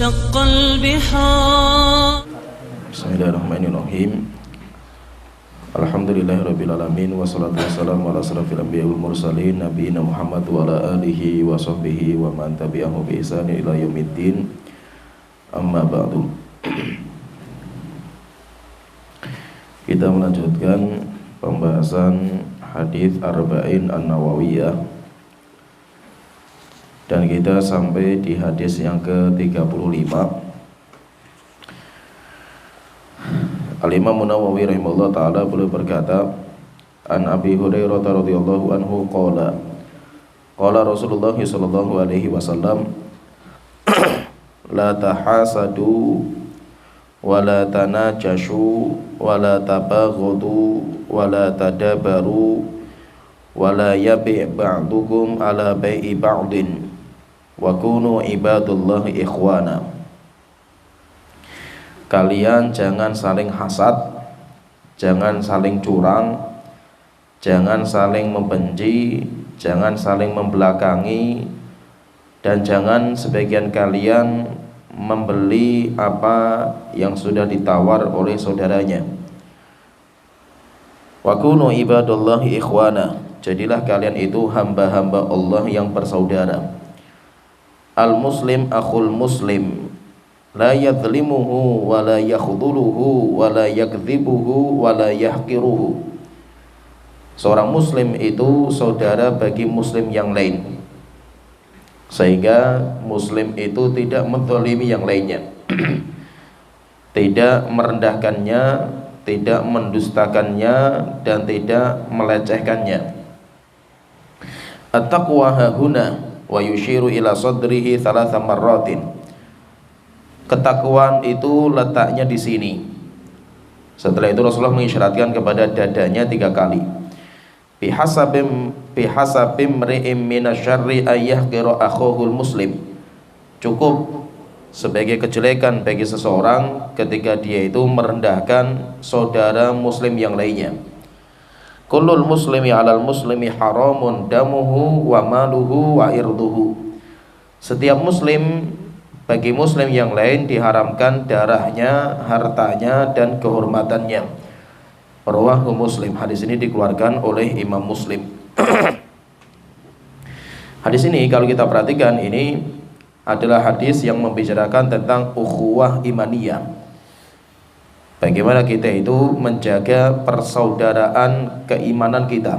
وانشق البحار. Bismillahirrahmanirrahim. Alhamdulillahirrabbilalamin. Wassalatu wassalamu ala asrafil anbiya wal mursalin nabiyina Muhammad wa ala alihi wa sahbihi wa man tabi'ahu bi ihsanin ila yaumiddin. Amma ba'du. Kita melanjutkan pembahasan hadis Arba'in An-Nawawiyah, dan kita sampai di hadis yang ke-35. Al-Imam Nawawi rahimahullah ta'ala beliau berkata, An Abi Hurairah radhiyallahu anhu qala Rasulullah sallallahu alaihi wasallam, la tahasadu wa la tanajashu wa la tabaghadu wa la tadabaru wa la yabi' ba'dukum ala bai'i ba'din wa kunu ibadullahi ikhwana. Kalian jangan saling hasad, jangan saling curang, jangan saling membenci, jangan saling membelakangi, dan jangan sebagian kalian membeli apa yang sudah ditawar oleh saudaranya. Wa kunu ibadullahi ikhwana. Jadilah kalian itu hamba-hamba Allah yang bersaudara. Al-muslim akhul muslim, la yadhlimuhu wa la yakhdhuluhu wa la yakdzibuhu wa la yahqiruhu. Seorang muslim itu saudara bagi muslim yang lain, sehingga muslim itu tidak menzalimi yang lainnya, tidak merendahkannya, tidak mendustakannya, dan tidak melecehkannya. At-taqwa hahuna wa yushiru ila sadrihi thalatha marratin. Ketakwaan itu letaknya di sini. Setelah itu Rasulullah mengisyaratkan kepada dadanya 3 kali. Bihasabim ri'im minasyarri ayyahqira akhahul muslim. Cukup sebagai kejelekan bagi seseorang ketika dia itu merendahkan saudara muslim yang lainnya. Kullul muslimi 'alal muslimi haramun damuhu wa maluhu wa irduhu. Setiap muslim bagi muslim yang lain diharamkan darahnya, hartanya, dan kehormatannya. Rawahu Muslim. Hadis ini dikeluarkan oleh Imam Muslim. Hadis ini kalau kita perhatikan, ini adalah hadis yang membicarakan tentang ukhuwah imaniyah. Bagaimana kita itu menjaga persaudaraan keimanan kita,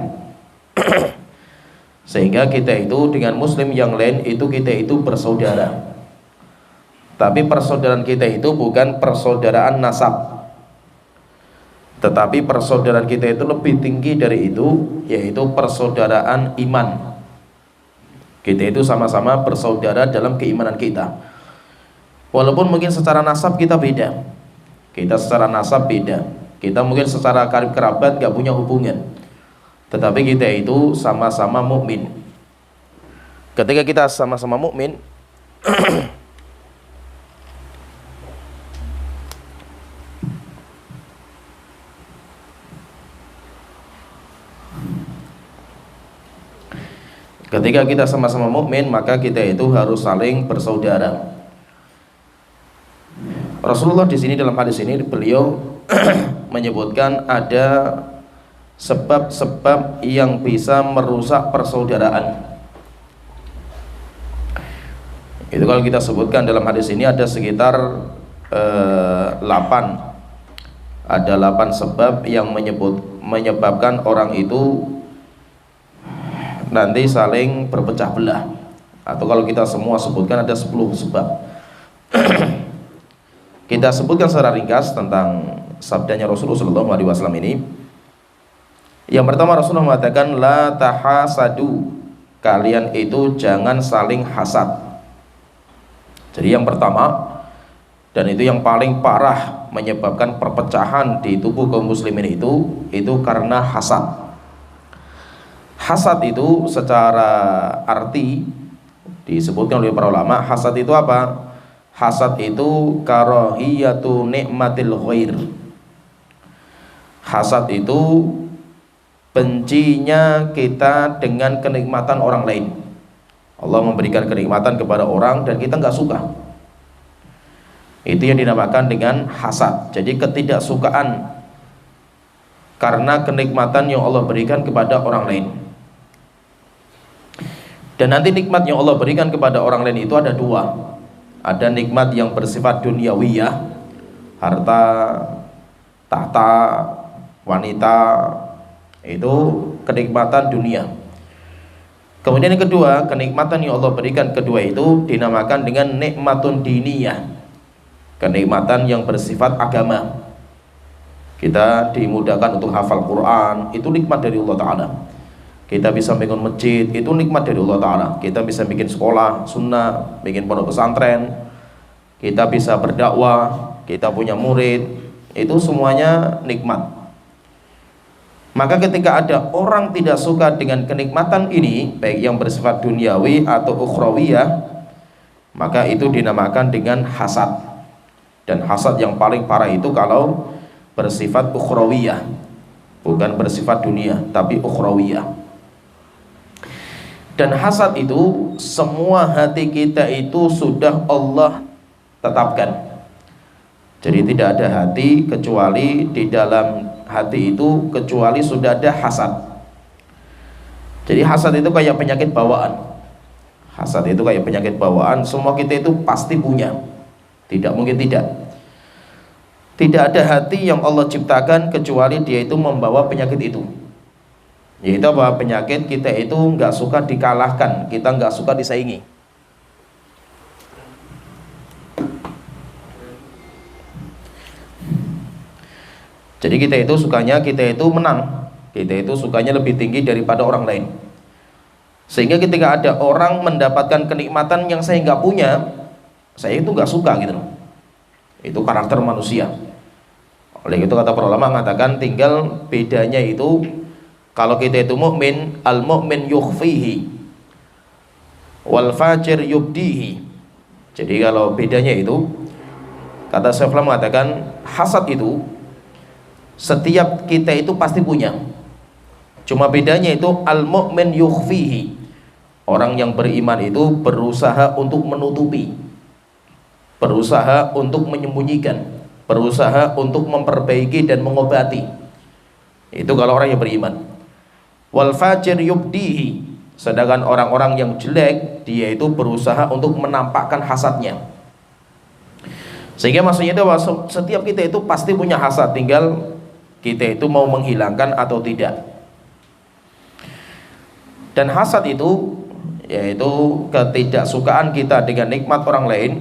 sehingga kita itu dengan muslim yang lain itu kita itu bersaudara. Tapi persaudaraan kita itu bukan persaudaraan nasab, tetapi persaudaraan kita itu lebih tinggi dari itu, yaitu persaudaraan iman. Kita itu sama-sama bersaudara dalam keimanan kita. Walaupun mungkin secara nasab kita beda, kita secara nasab beda, kita mungkin secara karib kerabat gak punya hubungan, tetapi kita itu sama-sama mukmin. Ketika kita sama-sama mukmin, ketika kita sama-sama mukmin, maka kita itu harus saling bersaudara. Rasulullah di sini dalam hadis ini beliau menyebutkan ada sebab-sebab yang bisa merusak persaudaraan. Itu kalau kita sebutkan dalam hadis ini ada sekitar 8. Ada 8 sebab yang menyebabkan orang itu nanti saling berpecah belah. Atau kalau kita semua sebutkan ada 10 sebab. Kita sebutkan secara ringkas tentang sabdanya Rasulullah SAW ini. Yang pertama, Rasulullah mengatakan la tahasadu, kalian itu jangan saling hasad. Jadi yang pertama, dan itu yang paling parah menyebabkan perpecahan di tubuh kaum muslimin itu karena hasad. Hasad itu secara arti disebutkan oleh para ulama, hasad itu apa? Hasad itu karahiyatu nikmatil ghair. Hasad itu bencinya kita dengan kenikmatan orang lain. Allah memberikan kenikmatan kepada orang dan kita nggak suka. Itu yang dinamakan dengan hasad. Jadi ketidaksukaan karena kenikmatan yang Allah berikan kepada orang lain. Dan nanti nikmat yang Allah berikan kepada orang lain itu ada dua. Ada nikmat yang bersifat duniawiyah, harta, tahta, wanita, itu kenikmatan dunia. Kemudian yang kedua, kenikmatan yang Allah berikan kedua itu dinamakan dengan nikmatun diniyah, kenikmatan yang bersifat agama. Kita dimudahkan untuk hafal Quran, itu nikmat dari Allah Ta'ala. Kita bisa bikin masjid, itu nikmat dari Allah Ta'ala. Kita bisa bikin sekolah sunnah, bikin pondok pesantren, kita bisa berdakwah, kita punya murid, itu semuanya nikmat. Maka ketika ada orang tidak suka dengan kenikmatan ini, baik yang bersifat duniawi atau ukhrawiyah, maka itu dinamakan dengan hasad. Dan hasad yang paling parah itu kalau bersifat ukhrawiyah, bukan bersifat dunia tapi ukhrawiyah. Dan hasad itu semua hati kita itu sudah Allah tetapkan. Jadi tidak ada hati kecuali di dalam hati itu kecuali sudah ada hasad. Jadi hasad itu kayak penyakit bawaan. Hasad itu kayak penyakit bawaan, semua kita itu pasti punya. Tidak mungkin tidak. Tidak ada hati yang Allah ciptakan kecuali dia itu membawa penyakit itu. Yaitu apa? Penyakit kita itu nggak suka dikalahkan, kita nggak suka disaingi. Jadi kita itu sukanya kita itu menang, kita itu sukanya lebih tinggi daripada orang lain. Sehingga ketika ada orang mendapatkan kenikmatan yang saya nggak punya, saya itu nggak suka gitu loh. Itu karakter manusia. Oleh itu kata para ulama mengatakan tinggal bedanya itu, kalau kita itu mukmin, al mukmin yukhfihi wal fajir yubdihi. Jadi kalau bedanya itu, kata Syaikhul mengatakan hasad itu setiap kita itu pasti punya. Cuma bedanya itu al mukmin yukhfihi. Orang yang beriman itu berusaha untuk menutupi, berusaha untuk menyembunyikan, berusaha untuk memperbaiki dan mengobati. Itu kalau orang yang beriman. Wal fajir yubdihi, sedangkan orang-orang yang jelek dia itu berusaha untuk menampakkan hasadnya. Sehingga maksudnya itu setiap kita itu pasti punya hasad, tinggal kita itu mau menghilangkan atau tidak. Dan hasad itu yaitu ketidaksukaan kita dengan nikmat orang lain.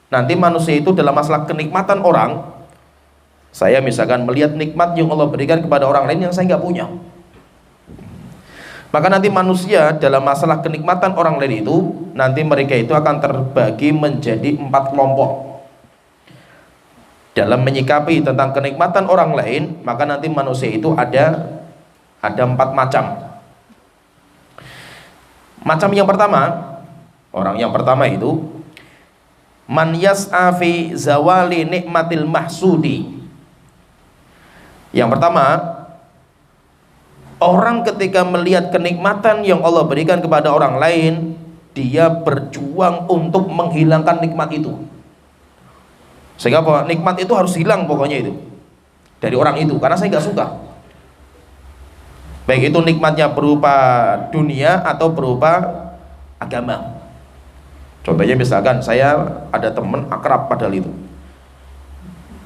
Nanti manusia itu dalam masalah kenikmatan orang, saya misalkan melihat nikmat yang Allah berikan kepada orang lain yang saya nggak punya, maka nanti manusia dalam masalah kenikmatan orang lain itu, nanti mereka itu akan terbagi menjadi 4 kelompok. Dalam menyikapi tentang kenikmatan orang lain, maka nanti manusia itu ada 4 macam. Macam yang pertama, orang yang pertama itu man yas'a fi zawali nikmatil mahsudi. Yang pertama, orang ketika melihat kenikmatan yang Allah berikan kepada orang lain, dia berjuang untuk menghilangkan nikmat itu. Sehingga apa? Nikmat itu harus hilang pokoknya itu dari orang itu, karena saya nggak suka. Baik itu nikmatnya berupa dunia atau berupa agama. Contohnya misalkan saya ada teman akrab padahal itu,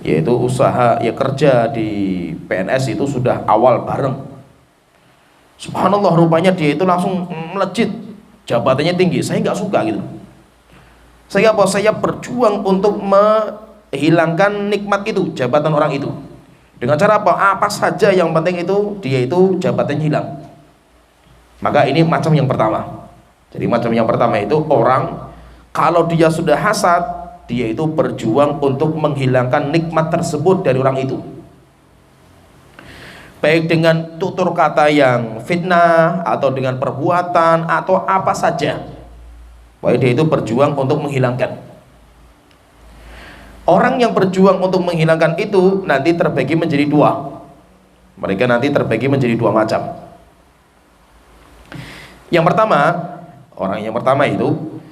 yaitu usaha ya kerja di PNS itu sudah awal bareng. Subhanallah, rupanya dia itu langsung melejit, jabatannya tinggi. Saya nggak suka gitu. Saya apa? Saya berjuang untuk menghilangkan nikmat itu, jabatan orang itu. Dengan cara apa? Apa saja yang penting itu dia itu jabatannya hilang. Maka ini macam yang pertama. Jadi macam yang pertama itu orang kalau dia sudah hasad, dia itu berjuang untuk menghilangkan nikmat tersebut dari orang itu. Baik dengan tutur kata yang fitnah, atau dengan perbuatan, atau apa saja. Baik dia itu berjuang untuk menghilangkan. Orang yang berjuang untuk menghilangkan itu nanti terbagi menjadi 2. Mereka nanti terbagi menjadi 2 macam. Yang pertama, orang yang pertama itu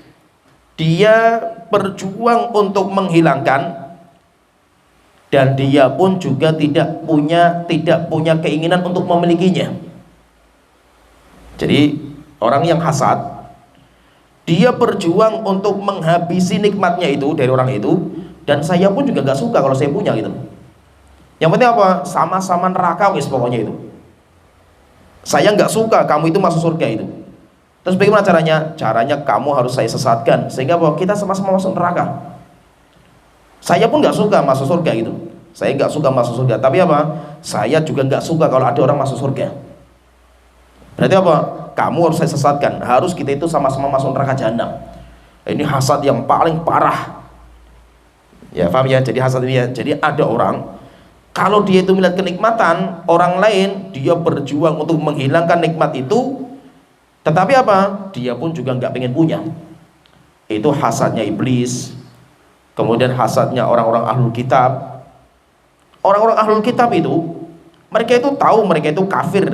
dia berjuang untuk menghilangkan, dan dia pun juga tidak punya keinginan untuk memilikinya. Jadi orang yang hasad, dia berjuang untuk menghabisi nikmatnya itu dari orang itu, dan saya pun juga gak suka kalau saya punya gitu. Yang penting apa? Sama-sama neraka wis pokoknya itu. Saya nggak suka kamu itu masuk surga itu. Terus bagaimana caranya? Caranya kamu harus saya sesatkan sehingga bahwa kita sama-sama masuk neraka. Saya pun nggak suka masuk surga gitu. Saya nggak suka masuk surga. Tapi apa? Saya juga nggak suka kalau ada orang masuk surga. Berarti apa? Kamu harus saya sesatkan. Harus kita itu sama-sama masuk neraka jahanam. Ini hasad yang paling parah. Ya paham ya? Jadi hasad ini ya. Jadi ada orang, kalau dia itu melihat kenikmatan orang lain, dia berjuang untuk menghilangkan nikmat itu. Tetapi apa? Dia pun juga nggak pengen punya. Itu hasadnya iblis. Kemudian hasadnya orang-orang ahlul kitab. Orang-orang ahlul kitab itu, mereka itu tahu mereka itu kafir.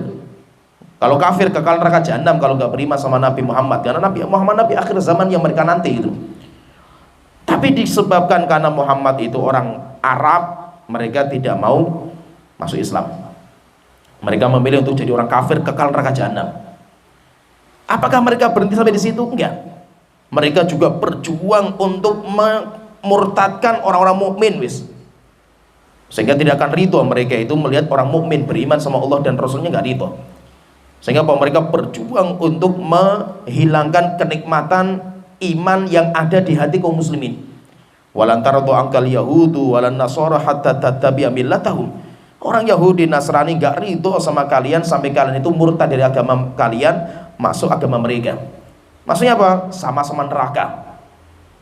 Kalau kafir kekal neraka jahanam kalau nggak beriman sama Nabi Muhammad. Karena Nabi Muhammad Nabi akhir zaman yang mereka nanti itu. Tapi disebabkan karena Muhammad itu orang Arab, mereka tidak mau masuk Islam. Mereka memilih untuk jadi orang kafir kekal neraka jahanam. Apakah mereka berhenti sampai di situ? Enggak. Mereka juga berjuang untuk memurtadkan orang-orang mukmin wis. Sehingga tidak akan ridho mereka itu melihat orang mukmin beriman sama Allah dan Rasulnya nggak ridho. Sehingga mereka berjuang untuk menghilangkan kenikmatan iman yang ada di hati kaum muslimin. Walan taradu angkal yahudu walan nasara hatta tattabi'a millatahum. Orang Yahudi Nasrani nggak ridho sama kalian sampai kalian itu murtad dari agama kalian masuk agama mereka. Maksudnya apa? Sama-sama neraka.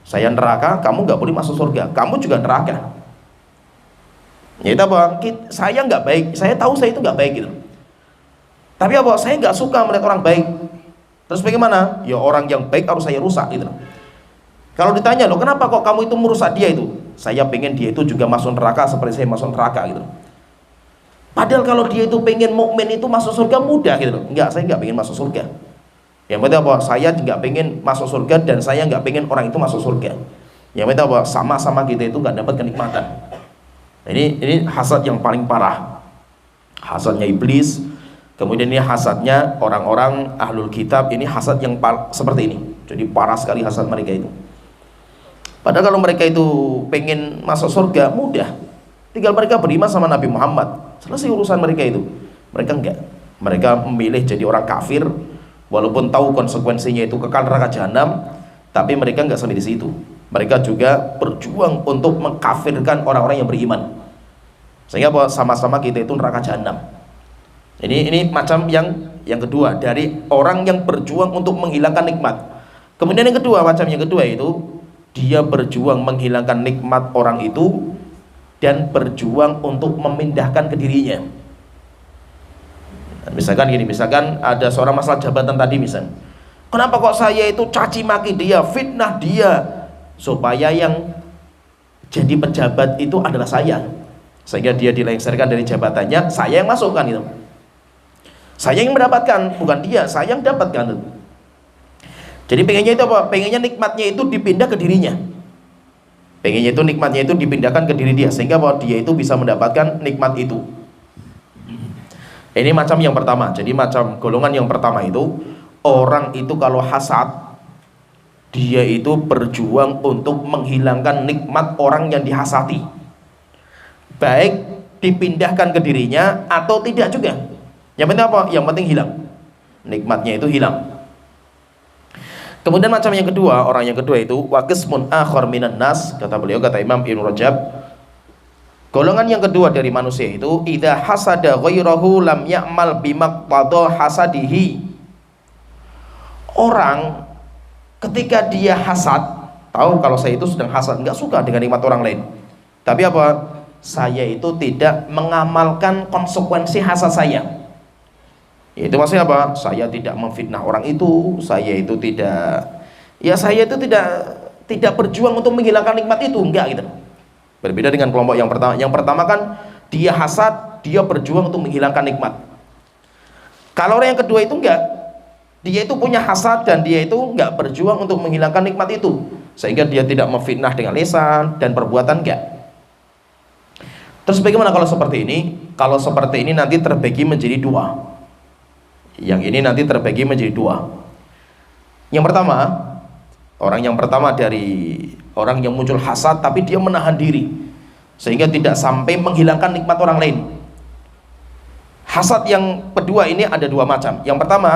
Saya neraka, kamu nggak boleh masuk surga. Kamu juga neraka. Ya itu apa? Saya nggak baik. Saya tahu saya itu nggak baik gitu. Tapi apa? Saya nggak suka melihat orang baik. Terus bagaimana? Ya orang yang baik harus saya rusak gitu. Kalau ditanya loh, kenapa kok kamu itu merusak dia itu? Saya pengen dia itu juga masuk neraka seperti saya masuk neraka gitu. Padahal kalau dia itu pengen mukmin itu masuk surga mudah gitu loh. Enggak, saya nggak pengen masuk surga. Yang penting apa? Saya nggak pengen masuk surga dan saya nggak pengen orang itu masuk surga. Yang penting apa? Sama-sama kita itu nggak dapat kenikmatan. Ini hasad yang paling parah. Hasadnya iblis. Kemudian ini hasadnya orang-orang ahlul kitab. Ini hasad yang seperti ini. Jadi parah sekali hasad mereka itu. Padahal kalau mereka itu pengen masuk surga mudah. Tinggal mereka beriman sama Nabi Muhammad. Selesai urusan mereka itu. Mereka enggak. Mereka memilih jadi orang kafir, walaupun tahu konsekuensinya itu kekal neraka jahanam, tapi mereka enggak sampai di situ. Mereka juga berjuang untuk mengkafirkan orang-orang yang beriman. Sehingga sama-sama kita itu neraka jahanam. Ini macam yang kedua dari orang yang berjuang untuk menghilangkan nikmat. Kemudian yang kedua, macam yang kedua itu dia berjuang menghilangkan nikmat orang itu dan berjuang untuk memindahkan ke dirinya. Misalkan gini, misalkan ada seorang masalah jabatan tadi misalnya. Kenapa kok saya itu caci maki dia, fitnah dia, supaya yang jadi pejabat itu adalah saya. Sehingga dia dilengsarkan dari jabatannya, saya yang masukkan itu. Saya yang mendapatkan, bukan dia, saya yang dapatkan itu. Jadi pengennya itu apa? Pengennya nikmatnya itu dipindah ke dirinya. Pengennya itu nikmatnya itu dipindahkan ke diri dia sehingga bahwa dia itu bisa mendapatkan nikmat itu. Ini macam yang pertama. Jadi macam golongan yang pertama itu orang itu kalau hasad dia itu berjuang untuk menghilangkan nikmat orang yang dihasati. Baik dipindahkan ke dirinya atau tidak juga. Yang penting apa? Yang penting hilang. Nikmatnya itu hilang. Kemudian macam yang kedua, orang yang kedua itu waqismun akhar minan nas, kata beliau, kata Imam Ibnu Rajab, golongan yang kedua dari manusia itu idza hasada ghairahu lam ya'mal bimaqtada hasadihi. Orang ketika dia hasad, tahu kalau saya itu sedang hasad, enggak suka dengan nikmat orang lain. Tapi apa? Saya itu tidak mengamalkan konsekuensi hasad saya. Itu maksudnya apa? Saya tidak memfitnah orang itu, saya itu tidak berjuang untuk menghilangkan nikmat itu, enggak gitu. Berbeda dengan kelompok yang pertama. Yang pertama kan dia hasad, dia berjuang untuk menghilangkan nikmat. Kalau orang yang kedua itu enggak. Dia itu punya hasad dan dia itu enggak berjuang untuk menghilangkan nikmat itu. sehingga dia tidak memfitnah dengan lisan dan perbuatan, enggak. Terus bagaimana kalau seperti ini? Kalau seperti ini nanti terbagi menjadi dua. Yang ini nanti terbagi menjadi dua. Yang pertama, orang yang pertama dari orang yang muncul hasad tapi dia menahan diri sehingga tidak sampai menghilangkan nikmat orang lain. Hasad yang kedua ini ada dua macam. Yang pertama,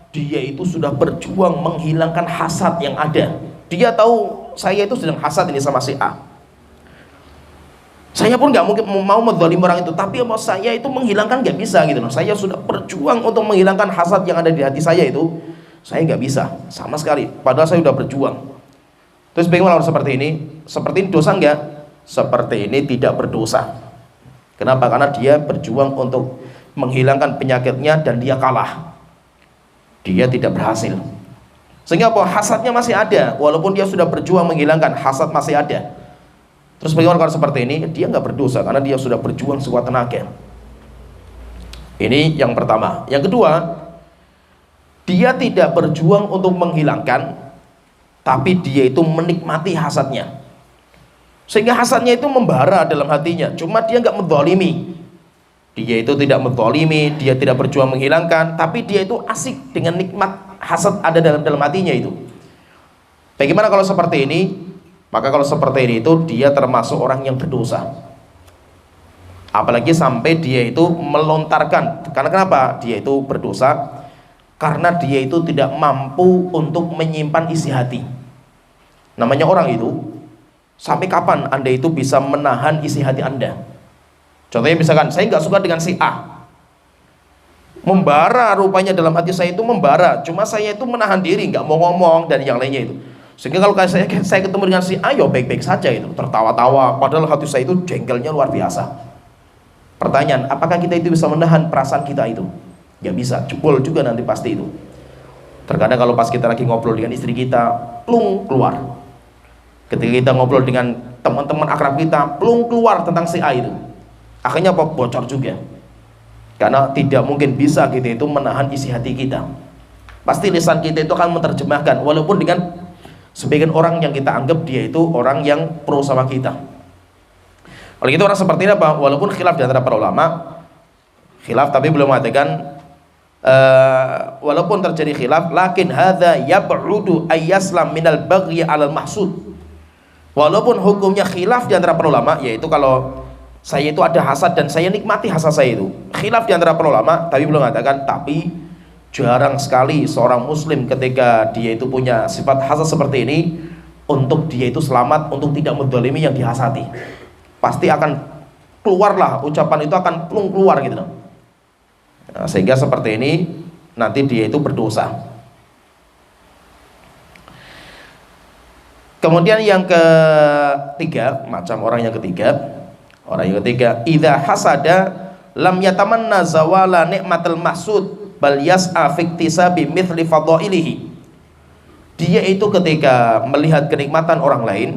dia itu sudah berjuang menghilangkan hasad yang ada. Dia tahu saya itu sedang hasad ini sama si A. Saya pun nggak mungkin mau menzalimi orang itu, tapi mau saya itu menghilangkan nggak bisa gitu loh. Saya sudah berjuang untuk menghilangkan hasad yang ada di hati saya itu, saya nggak bisa sama sekali. Padahal saya sudah berjuang. Terus bagaimana kalau seperti ini? Seperti ini dosa nggak? Seperti ini tidak berdosa. Kenapa? Karena dia berjuang untuk menghilangkan penyakitnya dan dia kalah. Dia tidak berhasil. Sehingga apa? Hasadnya masih ada, walaupun dia sudah berjuang menghilangkan, hasad masih ada. Terus bagaimana kalau seperti ini? Dia nggak berdosa karena dia sudah berjuang sekuat tenaga. Ini yang pertama. Yang kedua, dia tidak berjuang untuk menghilangkan, tapi dia itu menikmati hasadnya, sehingga hasadnya itu membara dalam hatinya. Cuma dia nggak menzalimi. Dia itu tidak menzalimi, dia tidak berjuang menghilangkan, tapi dia itu asik dengan nikmat hasad ada dalam hatinya itu. Bagaimana kalau seperti ini? Maka kalau seperti ini itu dia termasuk orang yang berdosa. Apalagi sampai dia itu melontarkan. Karena kenapa? Dia itu berdosa karena dia itu tidak mampu untuk menyimpan isi hati. Namanya orang itu, sampai kapan Anda itu bisa menahan isi hati Anda? Contohnya misalkan saya nggak suka dengan si A, membara rupanya dalam hati saya itu membara. Cuma saya itu menahan diri, nggak mau ngomong dan yang lainnya itu. Sehingga kalau saya ketemu dengan si A, ya baik-baik saja itu, tertawa-tawa, padahal hati saya itu jengkelnya luar biasa. Pertanyaan, apakah kita itu bisa menahan perasaan kita itu? Ya bisa, jebol juga nanti pasti itu. Terkadang kalau pas kita lagi ngobrol dengan istri kita, plung keluar. Ketika kita ngobrol dengan teman-teman akrab kita, plung keluar tentang si A itu. Akhirnya apa? Bocor juga. Karena tidak mungkin bisa kita itu menahan isi hati kita. Pasti lisan kita itu akan menerjemahkan, walaupun dengan sebagian orang yang kita anggap dia itu orang yang pro sama kita. Oleh itu orang seperti ini apa? Walaupun khilaf di antara para ulama, khilaf tapi belum mengatakan walaupun terjadi khilaf, lakin hadza yab'udu ayyaslam minal baghi 'alal mahsud. Walaupun hukumnya khilaf di antara para ulama, yaitu kalau saya itu ada hasad dan saya nikmati hasad saya itu. Khilaf di antara para ulama, tapi belum mengatakan, tapi jarang sekali seorang muslim ketika dia itu punya sifat hasad seperti ini, untuk dia itu selamat untuk tidak menzalimi yang dihasati. Pasti akan keluarlah ucapan itu, akan plung keluar gitu. Nah, sehingga seperti ini nanti dia itu berdosa. Kemudian yang ketiga, macam orang yang ketiga, idza hasada lam yatamanna zawala nikmatul mahsud bal yas'a fi iktisabi mithli fadailihi. Dia itu ketika melihat kenikmatan orang lain,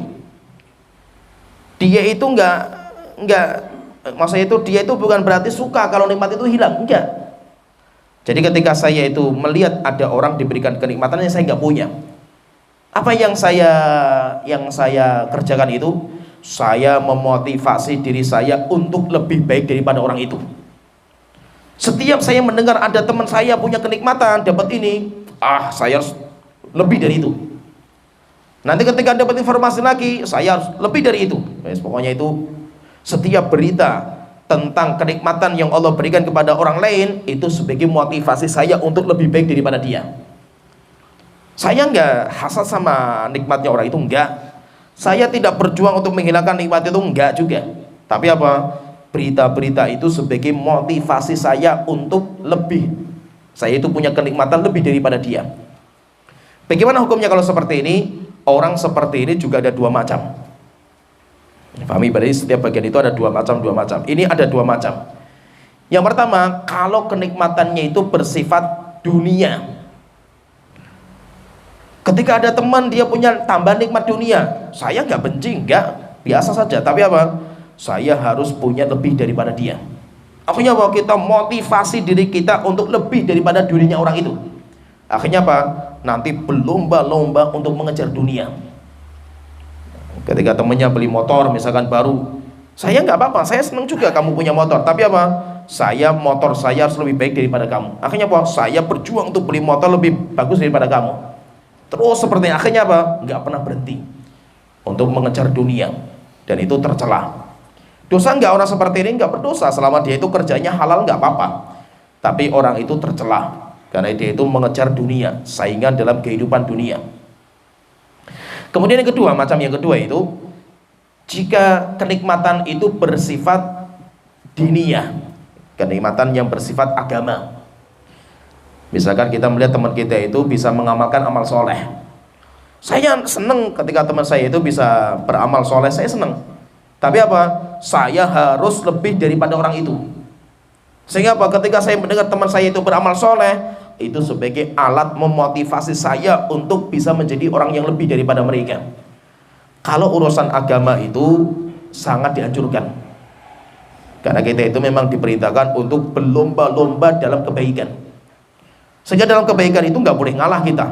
dia itu enggak maksudnya itu dia itu bukan berarti suka kalau nikmat itu hilang, enggak. Jadi ketika saya itu melihat ada orang diberikan kenikmatan yang saya enggak punya, apa yang saya kerjakan itu, saya memotivasi diri saya untuk lebih baik daripada orang itu. Setiap saya mendengar ada teman saya punya kenikmatan, dapat ini, saya harus lebih dari itu. Nanti ketika dapat informasi lagi, saya harus lebih dari itu. Pokoknya itu setiap berita tentang kenikmatan yang Allah berikan kepada orang lain, itu sebagai motivasi saya untuk lebih baik daripada dia. Saya enggak hasad sama nikmatnya orang itu, enggak. Saya tidak berjuang untuk menghilangkan nikmat itu, enggak juga. Tapi apa? Berita-berita itu sebagai motivasi saya untuk lebih. Saya itu punya kenikmatan lebih daripada dia. Bagaimana hukumnya kalau seperti ini? Orang seperti ini juga ada dua macam. Pahami, berarti setiap bagian itu ada dua macam. Ini ada dua macam. Yang pertama, kalau kenikmatannya itu bersifat dunia. Ketika ada teman dia punya tambah nikmat dunia, saya nggak benci, nggak, biasa saja. Tapi apa? Saya harus punya lebih daripada dia. Akhirnya bahwa kita motivasi diri kita untuk lebih daripada dirinya orang itu. Akhirnya apa? Nanti berlomba-lomba untuk mengejar dunia. Ketika temennya beli motor misalkan baru, saya nggak apa-apa, saya senang juga kamu punya motor, tapi apa? Motor saya harus lebih baik daripada kamu. Akhirnya apa? Saya berjuang untuk beli motor lebih bagus daripada kamu. Terus seperti akhirnya apa? Nggak pernah berhenti untuk mengejar dunia, dan itu tercela. Dosa nggak orang seperti ini? Nggak berdosa selama dia itu kerjanya halal, nggak apa-apa. Tapi orang itu tercela karena dia itu mengejar dunia, saingan dalam kehidupan dunia. Kemudian yang kedua, macam yang kedua itu, jika kenikmatan itu bersifat diniyah, kenikmatan yang bersifat agama. Misalkan kita melihat teman kita itu bisa mengamalkan amal soleh. Saya senang ketika teman saya itu bisa beramal soleh, saya senang. Tapi apa? Saya harus lebih daripada orang itu. Sehingga apa? Ketika saya mendengar teman saya itu beramal soleh, itu sebagai alat memotivasi saya untuk bisa menjadi orang yang lebih daripada mereka. Kalau urusan agama itu sangat dianjurkan, karena kita itu memang diperintahkan untuk berlomba-lomba dalam kebaikan. Sehingga dalam kebaikan itu nggak boleh ngalah kita.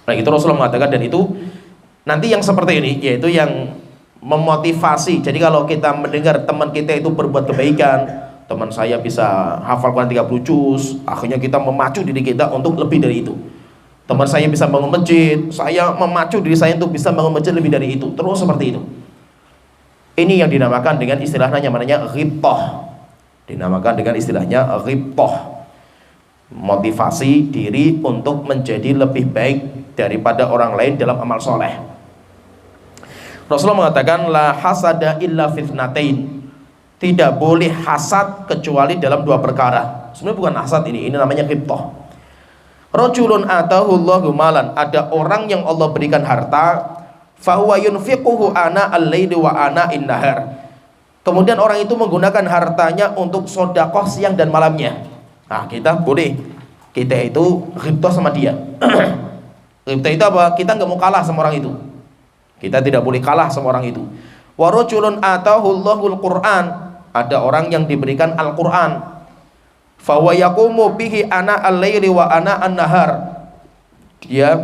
Nah itu Rasulullah mengatakan, dan itu nanti yang seperti ini, yaitu yang memotivasi. Jadi kalau kita mendengar teman kita itu berbuat kebaikan, teman saya bisa hafal Quran 30 juz, akhirnya kita memacu diri kita untuk lebih dari itu. Teman saya bisa bangun masjid, saya memacu diri saya untuk bisa bangun masjid lebih dari itu. Terus seperti itu. Ini yang dinamakan dengan istilahnya namanya ghibthah. Dinamakan dengan istilahnya ghibthah. Motivasi diri untuk menjadi lebih baik daripada orang lain dalam amal soleh. Rasulullah mengatakan la hasada illa fitnatain. Tidak boleh hasad kecuali dalam dua perkara. Sebenarnya bukan hasad ini namanya ghibthah. Rajulun atahullahu malan, ada orang yang Allah berikan harta, fahuwa yunfiquhu ana al-laili wa ana in-nahar. Kemudian orang itu menggunakan hartanya untuk sedekah siang dan malamnya. Nah, kita boleh, kita itu ghibthah sama dia. Ghibthah itu apa? Kita nggak mau kalah sama orang itu. Kita tidak boleh kalah sama orang itu. Wa rajulun atahullahul Qur'an, ada orang yang diberikan Al-Qur'an, fa wa yaqumu bihi ana al-laili wa ana an-nahar. Dia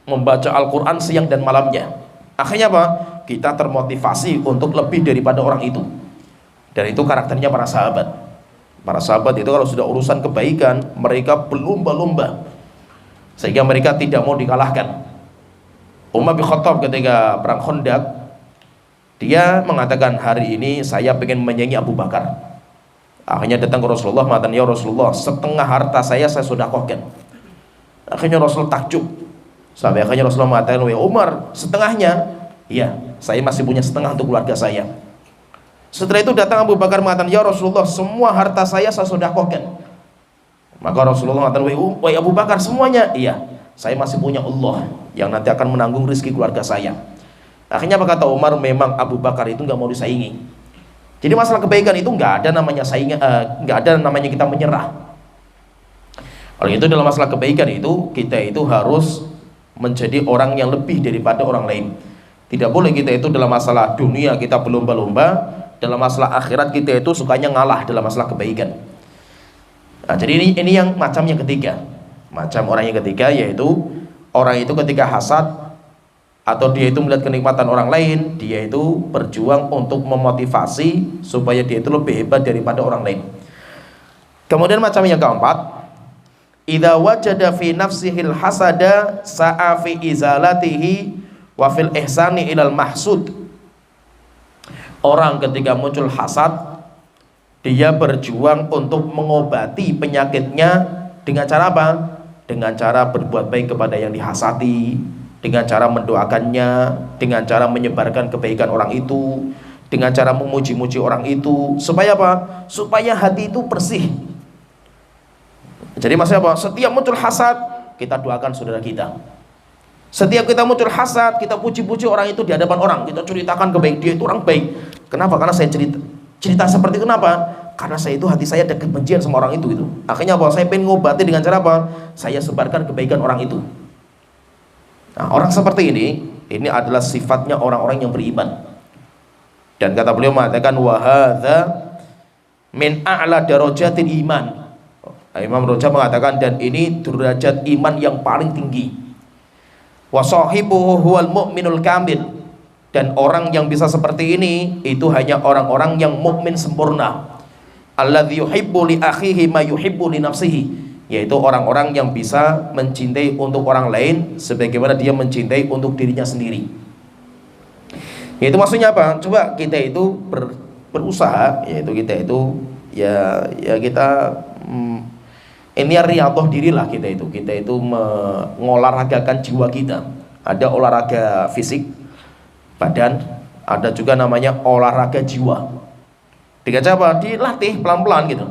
membaca Al-Qur'an siang dan malamnya. Akhirnya apa? Kita termotivasi untuk lebih daripada orang itu. Dan itu karakternya para sahabat. Para sahabat itu kalau sudah urusan kebaikan, mereka berlomba-lomba, sehingga mereka tidak mau dikalahkan. Umar bin Khattab ketika perang Khandaq, dia mengatakan, hari ini saya ingin menyaingi Abu Bakar. Akhirnya datang ke Rasulullah mengatakan, ya Rasulullah, setengah harta saya sedekahkan. Akhirnya Rasulullah takjub. Sampai akhirnya Rasulullah mengatakan, ya Umar, setengahnya? Iya, saya masih punya setengah untuk keluarga saya. Setelah itu datang Abu Bakar mengatakan, ya Rasulullah, semua harta saya sedekahkan. Maka Rasulullah mengatakan, wahai Abu Bakar, semuanya? Iya, saya masih punya Allah yang nanti akan menanggung rezeki keluarga saya. Akhirnya apa kata Umar, memang Abu Bakar itu nggak mau disaingi. Jadi masalah kebaikan itu nggak ada namanya saingan, nggak ada namanya kita menyerah. Kalau itu dalam masalah kebaikan itu, kita itu harus menjadi orang yang lebih daripada orang lain. Tidak boleh kita itu dalam masalah dunia kita berlomba-lomba, dalam masalah akhirat kita itu sukanya ngalah dalam masalah kebaikan. Nah, jadi ini yang macam yang ketiga. Macam orang yang ketiga yaitu orang itu ketika hasad atau dia itu melihat kenikmatan orang lain, dia itu berjuang untuk memotivasi supaya dia itu lebih hebat daripada orang lain. Kemudian macam yang keempat, idza wajada fi nafsihil hasada sa'a fi izalatihi wa fil ihsani ilal mahsud. Orang ketika muncul hasad, dia berjuang untuk mengobati penyakitnya dengan cara apa? Dengan cara berbuat baik kepada yang dihasati, dengan cara mendoakannya, dengan cara menyebarkan kebaikan orang itu, dengan cara memuji-muji orang itu, supaya apa? Supaya hati itu bersih. Jadi maksudnya apa? Setiap muncul hasad, kita doakan saudara kita. Setiap kita muncul hasad, kita puji-puji orang itu di hadapan orang, kita ceritakan kebaikan dia itu orang baik. Kenapa? Karena saya cerita seperti itu. Kenapa? Karena saya itu hati saya ada kebencian sama orang itu gitu. Akhirnya apa? Saya pengen ngobati dengan cara apa? Saya sebarkan kebaikan orang itu. Nah, orang seperti ini adalah sifatnya orang-orang yang beriman. Dan kata beliau mengatakan, wa hadza min a'la darajatil iman. Imam Rajab mengatakan, dan ini derajat iman yang paling tinggi. Wa sahibuhu huwal mu'minul kamil. Dan orang yang bisa seperti ini itu hanya orang-orang yang mukmin sempurna. Alladzi yuhibbu li akhihi ma yuhibbu li nafsihi, yaitu orang-orang yang bisa mencintai untuk orang lain sebagaimana dia mencintai untuk dirinya sendiri. Yaitu maksudnya apa? Coba kita itu berusaha, yaitu kita itu ya kita ini riyadhah dirilah kita itu mengolahragakan jiwa kita. Ada olahraga fisik badan, ada juga namanya olahraga jiwa. Dengan cara apa? Dilatih pelan-pelan gitu.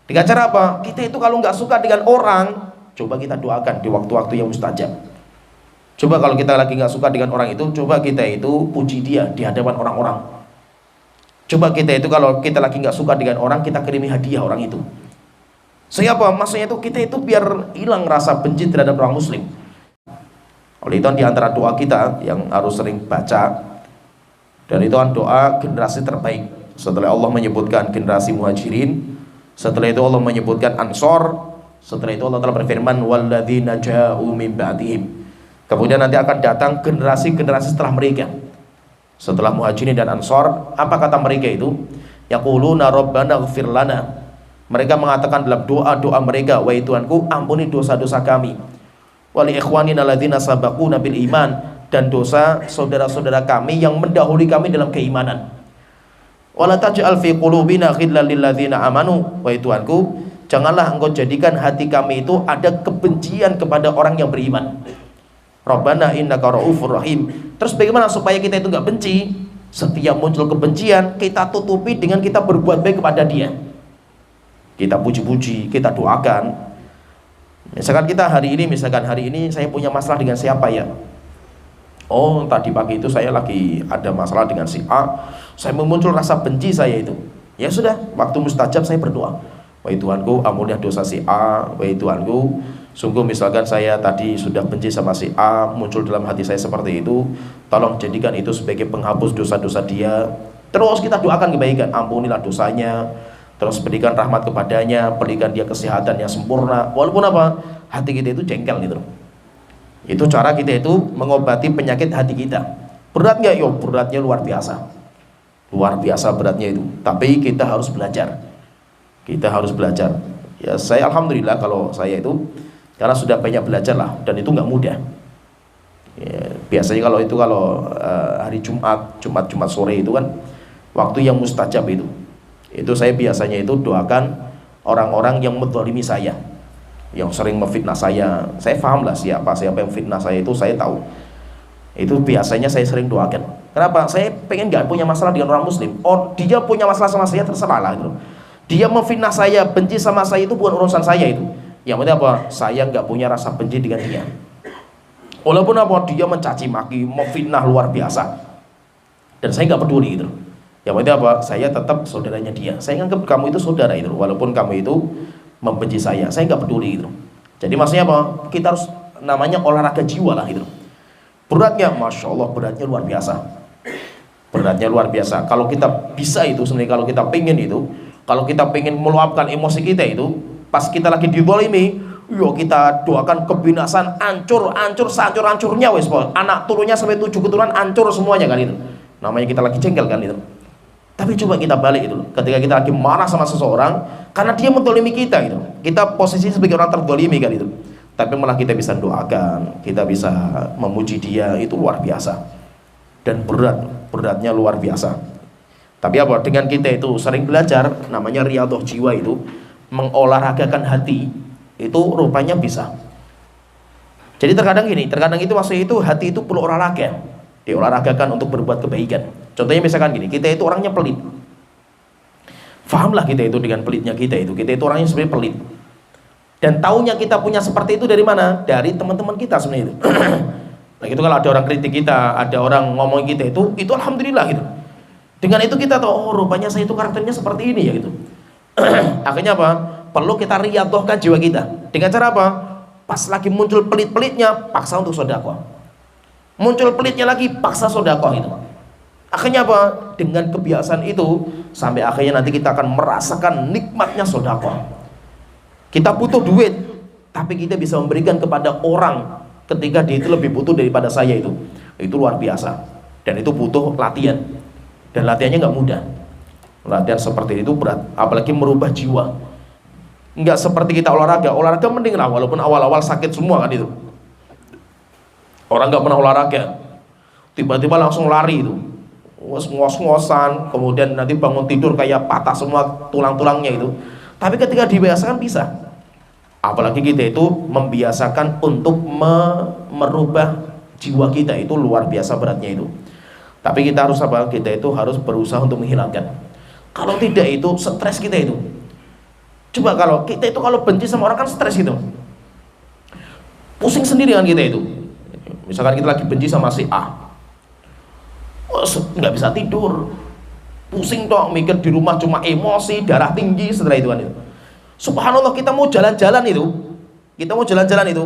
Dengan cara apa? Kita itu kalau nggak suka dengan orang, coba kita doakan di waktu-waktu yang mustajab. Coba kalau kita lagi nggak suka dengan orang itu, coba kita itu puji dia di hadapan orang-orang. Coba kita itu kalau kita lagi nggak suka dengan orang, kita kirimi hadiah orang itu. Siapa? Maksudnya itu kita itu biar hilang rasa benci terhadap orang muslim. Oleh itu di antara doa kita yang harus sering baca, dan itu doa generasi terbaik. Setelah Allah menyebutkan generasi muhajirin, setelah itu Allah menyebutkan ansor, setelah itu Allah telah berfirman walladzina ja'u min ba'dihim. Kemudian nanti akan datang generasi-generasi setelah mereka. Setelah muhajirin dan ansor, apa kata mereka itu? Yaquluna rabbana ighfir lana. Mereka mengatakan dalam doa-doa mereka, wahai Tuhanku, ampuni dosa-dosa kami. Wa li ikhwanina alladzina sabaquna bil iman, dan dosa saudara-saudara kami yang mendahului kami dalam keimanan. Wa la taj'al fi qulubina ghillan lil ladzina amanu. Wahai Tuhanku, janganlah Engkau jadikan hati kami itu ada kebencian kepada orang yang beriman. Rabbana innaka raufur rahim. Terus bagaimana supaya kita itu enggak benci? Setiap muncul kebencian, kita tutupi dengan kita berbuat baik kepada dia. Kita puji-puji, kita doakan. Misalkan hari ini saya punya masalah dengan siapa ya? Oh, tadi pagi itu saya lagi ada masalah dengan si A. Saya muncul rasa benci saya itu. Ya sudah, waktu mustajab saya berdoa. Wahai Tuhanku, ampunilah dosa si A. Wahai Tuhanku, sungguh misalkan saya tadi sudah benci sama si A, muncul dalam hati saya seperti itu, tolong jadikan itu sebagai penghapus dosa-dosa dia. Terus kita doakan kebaikan, ampunilah dosanya. Terus berikan rahmat kepadanya, berikan dia kesehatan yang sempurna. Walaupun apa? Hati kita itu jengkel gitu. Itu cara kita itu mengobati penyakit hati kita. Berat nggak? Yo, beratnya luar biasa. Luar biasa beratnya itu. Tapi kita harus belajar. Kita harus belajar. Ya, saya alhamdulillah kalau saya itu karena sudah banyak belajar lah, dan itu nggak mudah. Ya, biasanya kalau hari Jumat sore itu kan waktu yang mustajab itu saya biasanya itu doakan orang-orang yang menzalimi saya, yang sering memfitnah saya. Saya paham lah siapa yang fitnah saya itu, saya tahu. Itu biasanya saya sering doakan. Kenapa? Saya pengen gak punya masalah dengan orang muslim. Oh, dia punya masalah sama saya, terserah lah gitu. Dia memfitnah saya, benci sama saya, itu bukan urusan saya itu. Yang penting apa? Saya gak punya rasa benci dengan dia. Walaupun apa? Dia mencaci maki, memfitnah luar biasa, dan saya gak peduli gitu. Yang penting apa? Saya tetap saudaranya dia. Saya anggap kamu itu saudara itu, walaupun kamu itu membenci saya nggak peduli gitu. Jadi maksudnya apa? Kita harus namanya olahraga jiwa lah gitu. Beratnya, masya Allah, beratnya luar biasa. Beratnya luar biasa. Kalau kita bisa itu sebenarnya, kalau kita pengen meluapkan emosi kita itu, pas kita lagi dizalimi, yo kita doakan kebinasan, hancur sehancur-hancurnya wes, anak turunnya sampai 7 keturunan hancur semuanya kan itu. Namanya kita lagi jengkel kan itu. Tapi coba kita balik itu, ketika kita lagi marah sama seseorang karena dia menzalimi kita gitu, kita posisi sebagai orang terzalimi kan itu, tapi malah kita bisa doakan, kita bisa memuji dia, itu luar biasa. Dan beratnya luar biasa. Tapi apa? Dengan kita itu sering belajar, namanya riyadhah jiwa itu, mengolahragakan hati, itu rupanya bisa. Jadi terkadang itu maksudnya itu hati itu perlu olahraga, diolahragakan untuk berbuat kebaikan. Contohnya misalkan gini, kita itu orangnya pelit. Fahamlah kita itu dengan pelitnya kita itu orangnya sebenarnya pelit. Dan taunya kita punya seperti itu dari mana? Dari teman-teman kita sebenarnya itu. Nah itu kalau ada orang kritik kita, ada orang ngomong kita itu alhamdulillah gitu. Dengan itu kita tahu, oh rupanya saya itu karakternya seperti ini ya gitu. Akhirnya apa? Perlu kita riyadhahkan jiwa kita. Dengan cara apa? Pas lagi muncul pelit-pelitnya, paksa untuk sedekah. Muncul pelitnya lagi, paksa sedekah itu. Akhirnya apa? Dengan kebiasaan itu sampai akhirnya nanti kita akan merasakan nikmatnya sedekah. Kita butuh duit, tapi kita bisa memberikan kepada orang ketika dia itu lebih butuh daripada saya itu luar biasa. Dan itu butuh latihan. Dan latihannya nggak mudah. Latihan seperti itu berat, apalagi merubah jiwa. Nggak seperti kita olahraga mending lah, walaupun awal-awal sakit semua kan itu. Orang nggak pernah olahraga, tiba-tiba langsung lari itu, ngos-ngosan, kemudian nanti bangun tidur kayak patah semua tulang-tulangnya itu. Tapi ketika dibiasakan bisa. Apalagi kita itu membiasakan untuk merubah jiwa kita, itu luar biasa beratnya itu. Tapi kita harus apa? Kita itu harus berusaha untuk menghilangkan. Kalau tidak itu stres kita itu. Coba kalau kita itu kalau benci sama orang kan stres gitu. Pusing sendiri kan kita itu. Misalkan kita lagi benci sama si A, nggak bisa tidur, pusing toh, mikir di rumah cuma emosi, darah tinggi setelah itu kan itu. Subhanallah, kita mau jalan-jalan itu,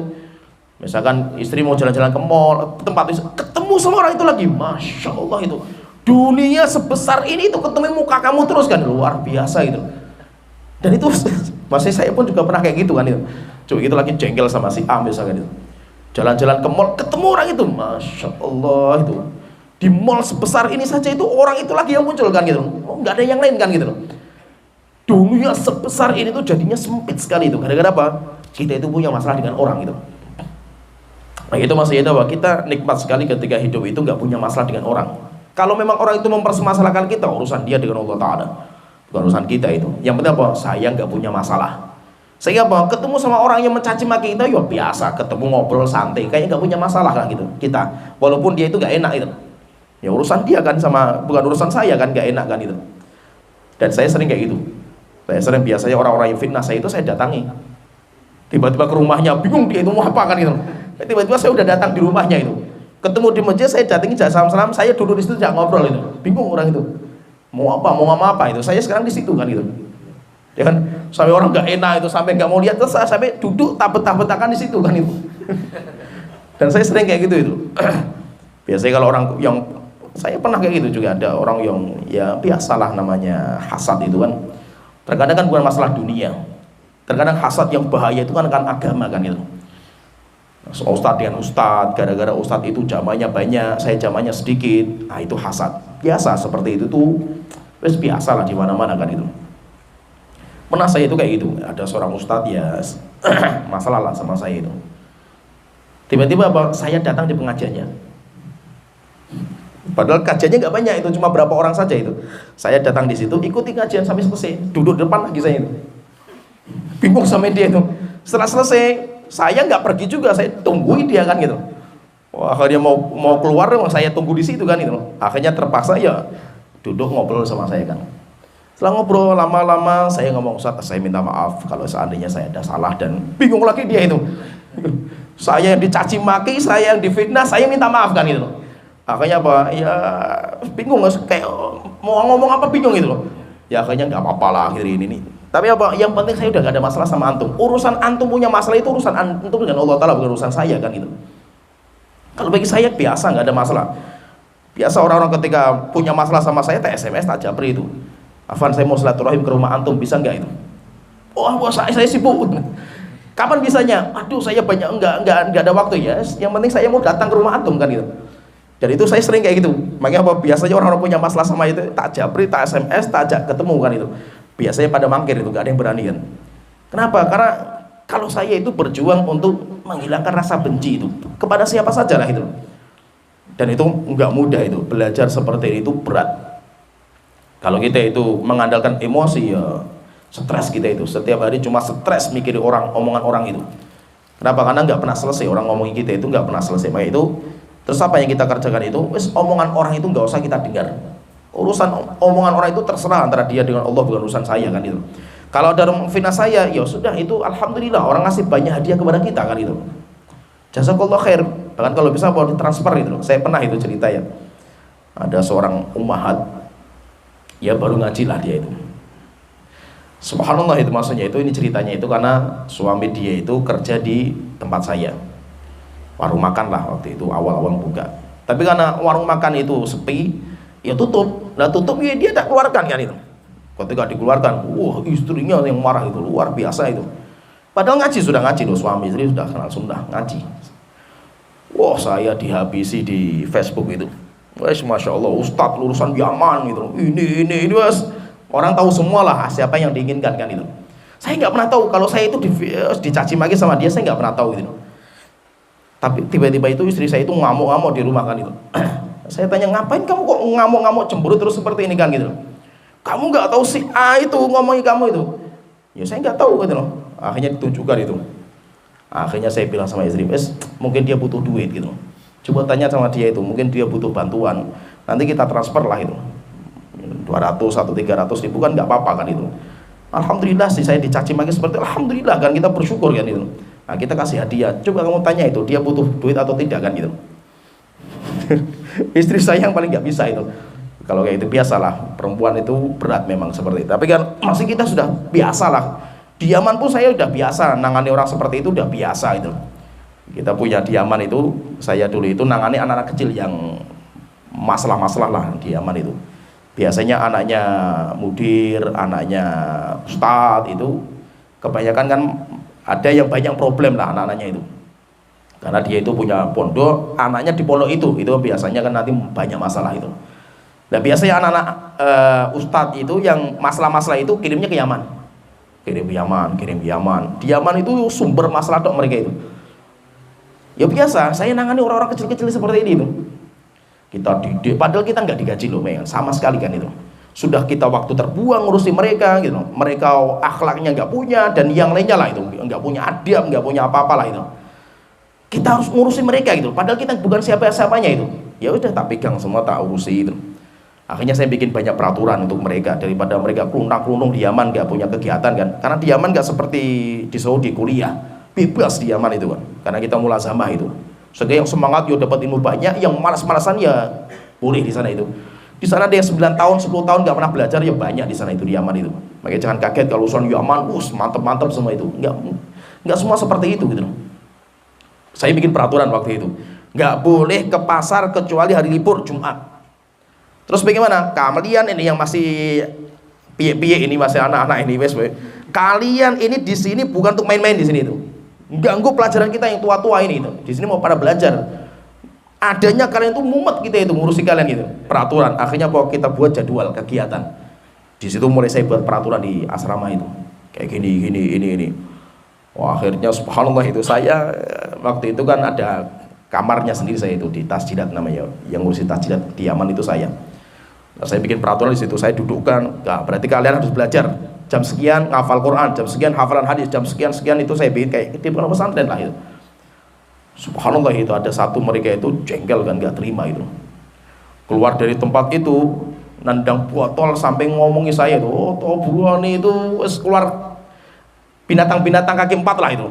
misalkan istri mau jalan-jalan ke mall, tempat itu, ketemu sama orang itu lagi, masya Allah itu, dunia sebesar ini itu ketemu muka kamu terus kan, luar biasa gitu. Dan itu masih saya pun juga pernah kayak gitu kan itu. Coba kita lagi jengkel sama si A misalkan itu, jalan-jalan ke mall, ketemu orang itu, masya Allah itu, di mall sebesar ini saja itu orang itu lagi yang muncul kan gitu, nggak ada yang lain kan gitu loh. Dunia sebesar ini tuh jadinya sempit sekali itu. Gara-gara apa? Kita itu punya masalah dengan orang gitu. Nah itu masih itu bahwa kita nikmat sekali ketika hidup itu nggak punya masalah dengan orang. Kalau memang orang itu mempermasalahkan kita, urusan dia dengan Allah Ta'ala, bukan urusan kita itu. Yang penting apa? Saya nggak punya masalah. Sehingga apa? Ketemu sama orang yang mencaci maki kita, ya biasa. Ketemu ngobrol santai, kayaknya nggak punya masalah lah gitu kita. Walaupun dia itu nggak enak itu. Ya urusan dia kan, sama bukan urusan saya kan, nggak enak kan itu. Dan saya sering kayak gitu. Saya sering biasanya orang-orang yang fitnah saya itu saya datangi. Tiba-tiba ke rumahnya, bingung dia itu mau apa kan itu. Tiba-tiba saya udah datang di rumahnya itu. Ketemu di masjid, saya datangi salam-salam, saya duduk di situ tidak ngobrol itu. Bingung orang itu. Mau apa, mau ngomong apa itu. Saya sekarang di situ kan gitu. Ya kan, sampai orang nggak enak itu, sampai nggak mau lihat, terus saya sampai duduk tabet-tabetakan di situ kan itu. Dan saya sering kayak gitu itu. Biasanya kalau orang yang, saya pernah kayak gitu juga, ada orang yang ya biasalah namanya hasad itu kan. Terkadang kan bukan masalah dunia, terkadang hasad yang bahaya itu kan agama kan itu. Ustadz dengan ustadz, gara-gara ustadz itu jamanya banyak, saya jamanya sedikit, nah itu hasad. Biasa seperti itu tuh, wes biasa lah di mana-mana kan itu. Pernah saya itu kayak gitu, ada seorang ustadz ya masalah lah sama saya itu. Tiba-tiba saya datang di pengajiannya. Padahal kajiannya nggak banyak itu, cuma berapa orang saja itu. Saya datang di situ, ikuti kajian sampai selesai, duduk depan lagi saya itu. Bingung sama dia itu. Setelah selesai, saya nggak pergi juga, saya tungguin dia kan gitu. Wah, kalau dia mau keluar, saya tunggu di situ kan itu. Akhirnya terpaksa ya duduk ngobrol sama saya kan. Setelah ngobrol lama-lama, saya ngomong, Ustaz, saya minta maaf kalau seandainya saya ada salah, dan bingung lagi dia itu. Saya yang dicaci maki, saya yang difitnah, saya minta maaf kan gitu. Akhirnya apa? Ya bingung, kayak mau ngomong apa bingung gitu loh. Ya akhirnya nggak apa-apa lah akhirnya ini. Tapi apa? Yang penting saya udah gak ada masalah sama antum. Urusan antum punya masalah itu urusan antum dengan Allah Ta'ala, bukan urusan saya kan gitu. Kalau bagi saya biasa, nggak ada masalah. Biasa orang-orang ketika punya masalah sama saya, tak SMS, tak japri itu. Afan, saya mau silaturahim ke rumah antum, bisa nggak itu? Oh, saya sibuk. Kapan bisanya? Aduh, saya banyak nggak ada waktu ya. Yang penting saya mau datang ke rumah antum kan gitu. Dan itu saya sering kayak gitu. Makanya apa? Biasanya orang-orang punya masalah sama itu, tak japri, tak SMS, tak ajak ketemu kan itu. Biasanya pada mangkir itu, gak ada yang berani kan. Kenapa? Karena kalau saya itu berjuang untuk menghilangkan rasa benci itu kepada siapa saja lah itu. Dan itu nggak mudah itu, belajar seperti itu berat. Kalau kita itu mengandalkan emosi ya stres kita itu. Setiap hari cuma stres mikirin orang, omongan orang itu. Kenapa? Karena nggak pernah selesai, orang ngomongin kita itu nggak pernah selesai. Maka itu, terus apa yang kita kerjakan itu, omongan orang itu nggak usah kita dengar. Urusan omongan orang itu terserah antara dia dengan Allah, bukan urusan saya kan itu. Kalau ada orang fitnah saya, ya sudah itu alhamdulillah, orang ngasih banyak hadiah kepada kita kan itu. Jazakallah khair. Bahkan kalau bisa mau ditransfer itu. Saya pernah itu cerita ya. Ada seorang ummahat, ya baru ngaji lah dia itu. Subhanallah itu maksudnya itu, ini ceritanya itu karena suami dia itu kerja di tempat saya. Warung makan lah waktu itu awal-awal buka. Tapi karena warung makan itu sepi, ya tutup. Nah tutup ya dia tak keluarkan kan itu. Ketika dikeluarkan, wah istrinya yang marah itu luar biasa itu. Padahal ngaji, sudah ngaji loh, suami istri sudah kenal sunnah ngaji. Wah saya dihabisi di Facebook itu. Wes masya Allah, Ustadz lulusan Yaman gitu. Ini wes orang tahu semua lah siapa yang diinginkan kan itu. Saya nggak pernah tahu kalau saya itu dicaci maki sama dia, saya nggak pernah tahu gitu. Tapi tiba-tiba itu istri saya itu ngamuk-ngamuk di rumah kan itu. Saya tanya, ngapain kamu kok ngamuk-ngamuk cemburu terus seperti ini kan gitu. Kamu nggak tahu si A itu ngomongin kamu itu. Ya saya nggak tahu gitu loh. Akhirnya ditunjukkan itu. Akhirnya saya bilang sama istri, mungkin dia butuh duit gitu. Coba tanya sama dia itu, mungkin dia butuh bantuan. Nanti kita transfer lah itu. 200 atau 300 ribu kan nggak apa-apa kan itu. Alhamdulillah sih saya dicaci maki seperti itu. Alhamdulillah kan, kita bersyukur kan itu. Nah kita kasih hadiah. Coba kamu tanya itu, dia butuh duit atau tidak kan gitu. Istri saya yang paling nggak bisa itu. Kalau kayak itu biasalah, perempuan itu berat memang seperti itu. Tapi kan masih kita sudah biasa lah. Di Yaman pun saya udah biasa nangani orang seperti itu, udah biasa itu. Kita punya di Yaman itu, saya dulu itu nangani anak-anak kecil yang masalah-masalah lah di Yaman itu. Biasanya anaknya mudir, anaknya ustadz itu kebanyakan kan ada yang banyak problem lah anak-anaknya itu. Karena dia itu punya pondok, anaknya di pondok itu biasanya kan nanti banyak masalah itu. Nah biasanya anak-anak ustadz itu yang masalah-masalah itu kirimnya ke Yaman. Kirim ke Yaman. Di Yaman itu sumber masalah dok mereka itu. Ya biasa, saya nangani orang-orang kecil-kecil seperti ini tuh. Kita didik, padahal kita nggak digaji loh, sama sekali kan itu. Sudah kita waktu terbuang ngurusi mereka gitu. Mereka akhlaknya nggak punya dan yang lainnya lah itu, nggak punya adab, nggak punya apa-apa lah itu. Kita harus ngurusi mereka gitu. Padahal kita bukan siapa-siapanya itu. Ya udah tak pegang semua, tak urusi itu. Akhirnya saya bikin banyak peraturan untuk mereka daripada mereka kelunung-kelunung di Yaman nggak punya kegiatan kan. Karena di Yaman nggak seperti di Saudi kuliah. Bebas di Yaman itu kan, karena kita mulazamah itu. Sehingga yang semangat yo dapat ilmu banyak, yang malas-malasan ya boleh di sana itu. Di sana dia 9 tahun, 10 tahun nggak pernah belajar ya banyak di sana itu di Yaman itu. Makanya jangan kaget kalau urusan Yaman, mantep-mantep semua itu. Nggak semua seperti itu gitu. Saya bikin peraturan waktu itu, nggak boleh ke pasar kecuali hari libur Jumat. Terus bagaimana? Kalian ini yang masih piye-piye ini, masih anak-anak ini wes, kalian ini di sini bukan untuk main-main di sini itu. Ganggu pelajaran kita yang tua-tua ini itu. Di sini mau pada belajar. Adanya kalian itu mumet kita itu ngurusi kalian gitu. Peraturan. Akhirnya kok kita buat jadwal kegiatan. Di situ mulai saya buat peraturan di asrama itu. Kayak gini ini. Wah, akhirnya subhanallah itu saya waktu itu kan ada kamarnya sendiri saya itu di Tasjidat namanya. Yang ngurusi Tasjidat di Yaman itu saya. Nah, saya bikin peraturan di situ. Saya dudukkan. Nah, berarti kalian harus belajar. Jam sekian ngafal Quran, jam sekian hafalan hadis, jam sekian itu saya bikin kayak di pondok pesantren lah itu. Subhanallah itu ada satu mereka itu jengkel kan, nggak terima itu. Keluar dari tempat itu nendang botol sampai ngomongi saya itu, oh buruan itu keluar binatang-binatang kaki 4 lah itu.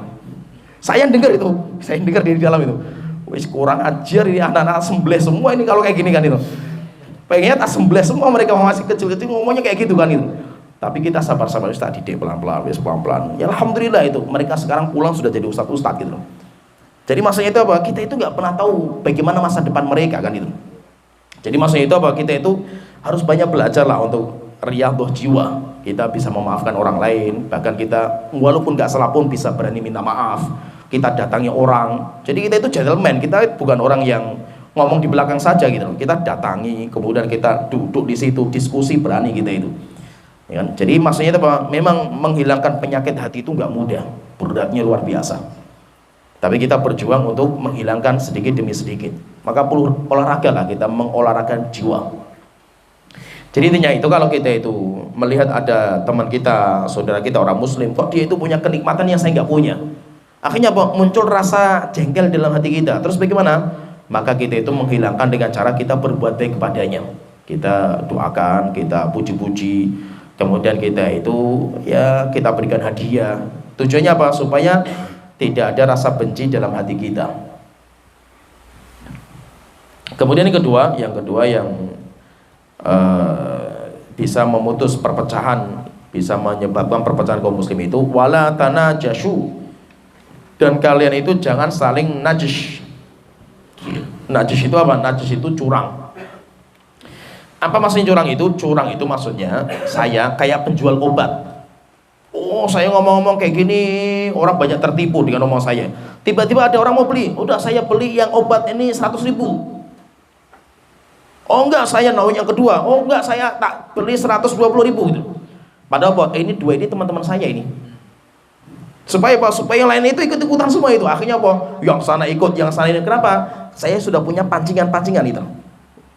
Saya dengar di dalam itu. Wis kurang ajar ini anak-anak sembelih semua ini kalau kayak gini kan itu. Pengennya tak sembelih semua mereka masih kecil-kecil ngomongnya kayak gitu kan itu. Tapi kita sabar-sabar, Ustaz didik pelan-pelan. Ya alhamdulillah itu mereka sekarang pulang sudah jadi ustadz gitu. Jadi maksudnya itu apa? Kita itu nggak pernah tahu bagaimana masa depan mereka kan itu. Jadi maksudnya itu apa? Kita itu harus banyak belajar lah untuk riyadhah jiwa. Kita bisa memaafkan orang lain, bahkan kita walaupun nggak salah pun bisa berani minta maaf. Kita datangi orang. Jadi kita itu gentleman. Kita bukan orang yang ngomong di belakang saja gitu. Kita datangi, kemudian kita duduk di situ diskusi berani kita itu. Ya kan? Jadi maksudnya itu apa? Memang menghilangkan penyakit hati itu nggak mudah, beratnya luar biasa. Tapi kita berjuang untuk menghilangkan sedikit demi sedikit. Maka perlu olahraga lah, kita mengolahragakan jiwa. Jadi intinya itu kalau kita itu melihat ada teman kita, saudara kita orang Muslim, kok dia itu punya kenikmatan yang saya nggak punya. Akhirnya apa? Muncul rasa jengkel dalam hati kita. Terus bagaimana? Maka kita itu menghilangkan dengan cara kita berbuat baik kepadanya. Kita doakan, kita puji-puji. Kemudian kita itu ya kita berikan hadiah. Tujuannya apa? Supaya tidak ada rasa benci dalam hati kita. Kemudian yang kedua yang bisa memutus perpecahan, bisa menyebabkan perpecahan kaum muslim itu wala tanajashu. Dan kalian itu jangan saling najis. Najis itu apa? Najis itu curang. Apa maksudnya curang itu? Curang itu maksudnya saya kayak penjual obat. Oh saya ngomong-ngomong kayak gini, orang banyak tertipu dengan omong saya. Tiba-tiba ada orang mau beli, udah saya beli yang obat ini 100.000. Oh enggak, saya mau yang kedua. Oh enggak, saya tak beli 120.000 gitu. Padahal buat ini dua ini teman-teman saya ini. Supaya apa? Supaya yang lain itu ikut-ikutan semua itu. Akhirnya apa? Yang sana ikut, yang sana ini. Kenapa? Saya sudah punya pancingan-pancingan itu.